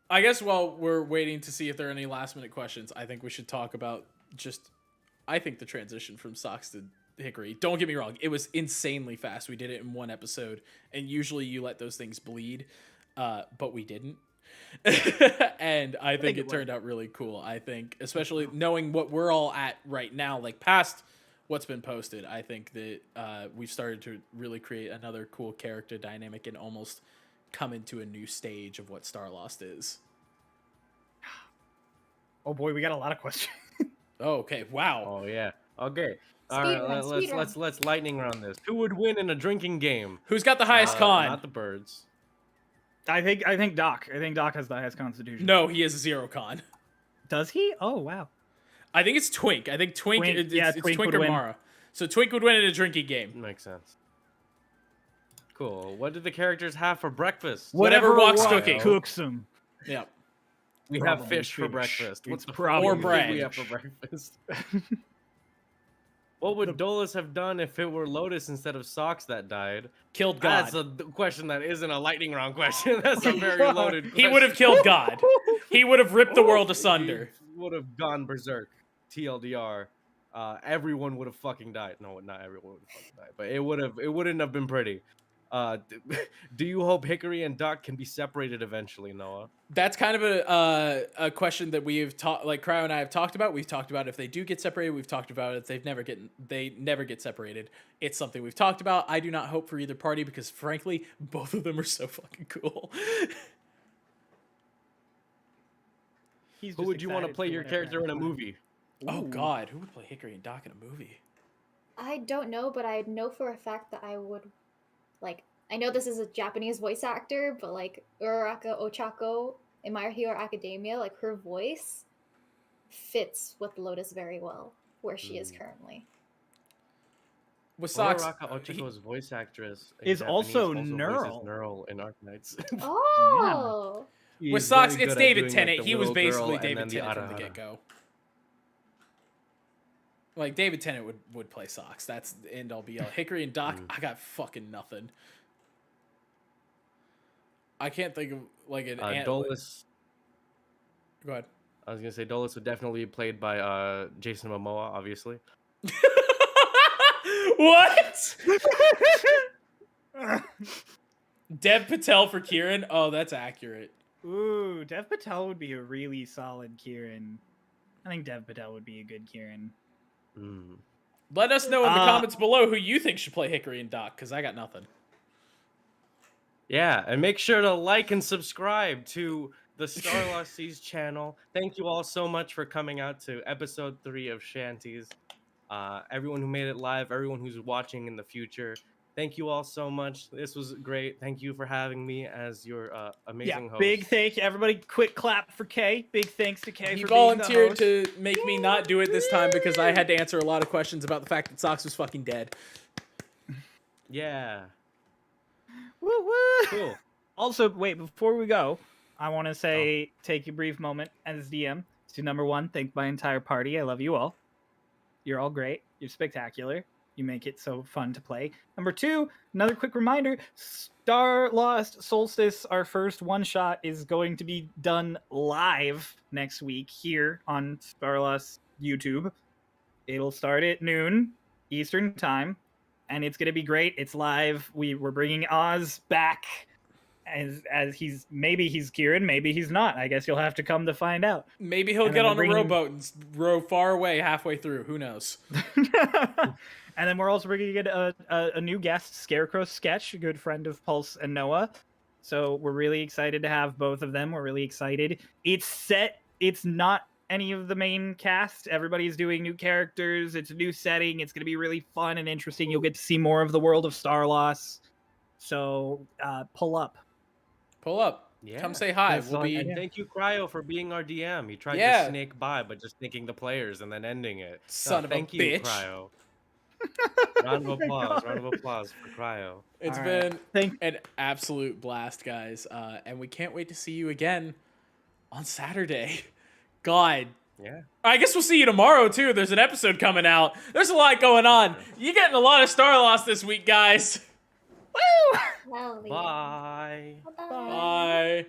I guess while we're waiting to see if there are any last minute questions, I think we should talk about I think the transition from Socks to Hickory. Don't get me wrong, it was insanely fast. We did it in one episode, and usually you let those things bleed, but we didn't. And I think it turned out really cool. I think, especially knowing what we're all at right now, like past what's been posted, I think that we've started to really create another cool character dynamic and almost come into a new stage of what Starlost is. Oh boy, we got a lot of questions. Oh, okay. Wow. Oh yeah. Okay. All Speed right. run, speed run. Let's lightning round this. Who would win in a drinking game? Who's got the highest con? Not the birds. I think Doc. I think Doc has the highest constitution. No, he has 0 con. Does he? Oh wow. I think it's Twink. I think Twink. It's Twink Twink would or win. Mara. So Twink would win in a drinking game. Makes sense. Cool. What did the characters have for breakfast? Whatever walks Rock cooking. cooks them. Yeah. We Probably have fish for fish. breakfast. It's What's the probably Or fuck bread. we have for breakfast? What would Dolus have done if it were Lotus instead of Socks that died? Killed God. That's a question that isn't a lightning round question. That's a very loaded question. He would have killed God. He would have ripped the world asunder. He would have gone berserk. TLDR. Everyone would have fucking died. No, not everyone would have fucking died, but it wouldn't have been pretty. Do you hope Hickory and Doc can be separated eventually, Noah? That's kind of a question that we've talked, like Cryo and I have talked about. We've talked about if they do get separated. We've talked about if they never get separated. It's something we've talked about. I do not hope for either party because, frankly, both of them are so fucking cool. Who would you want to play your character in a movie? Oh God, who would play Hickory and Doc in a movie? I don't know, but I know for a fact that I would, like, I know this is a Japanese voice actor, but like Uraraka Ochako in My Hero Academia, like her voice fits with Lotus very well where she is currently. With Socks, Uraraka Ochako's voice actress is also voices Neural. Neural in Arknights. Oh! with Socks, it's David Tennant. He was basically David Tennant from the Arahara. get-go. Like David Tennant would play Socks. That's the end all be all. Hickory and Doc, I got fucking nothing. I can't think of like an Dolus. Go ahead. I was gonna say Dolus would definitely be played by Jason Momoa, obviously. What? Dev Patel for Kieran? Oh, that's accurate. Ooh, Dev Patel would be a really solid Kieran. I think Dev Patel would be a good Kieran. Let us know in the comments below who you think should play Hickory and Doc, because I got nothing. Yeah, and make sure to like and subscribe to the Starlost Seas channel. Thank you all so much for coming out to episode 3 of Shanties. Everyone who made it live, everyone who's watching in the future, thank you all so much. This was great. Thank you for having me as your amazing host. Big thank you, everybody. Quick clap for Kay. Big thanks to Kay He for volunteered being the host. to make me not do it this time because I had to answer a lot of questions about the fact that Socks was fucking dead. Yeah. Woo woo. Cool. Also, wait, before we go, I want to say, take a brief moment as DM to number 1, thank my entire party. I love you all. You're all great. You're spectacular. You make it so fun to play. Number 2, another quick reminder, Starlost Solstice, our first one-shot, is going to be done live next week here on Starlost YouTube. It'll start at noon Eastern time, and it's going to be great. It's live. We're bringing Oz back as maybe he's Kieran, maybe he's not. I guess you'll have to come to find out. Maybe he'll get on a rowboat and row far away halfway through. Who knows? And then we're also bringing in a new guest, Scarecrow Sketch, a good friend of Pulse and Noah. So we're really excited to have both of them. We're really excited. It's set. It's not any of the main cast. Everybody's doing new characters. It's a new setting. It's going to be really fun and interesting. You'll get to see more of the world of Starlost. So pull up. Pull up. Yeah. Come say hi. And thank you, Cryo, for being our DM. He tried to snake by, but just thinking the players and then ending it. Son of a bitch. Thank you, Cryo. Round of applause. Round of applause for Cryo. It's been an absolute blast, guys. And we can't wait to see you again on Saturday. God. Yeah. I guess we'll see you tomorrow, too. There's an episode coming out. There's a lot going on. You're getting a lot of Starlost this week, guys. Woo! Well, Bye. Bye. Bye.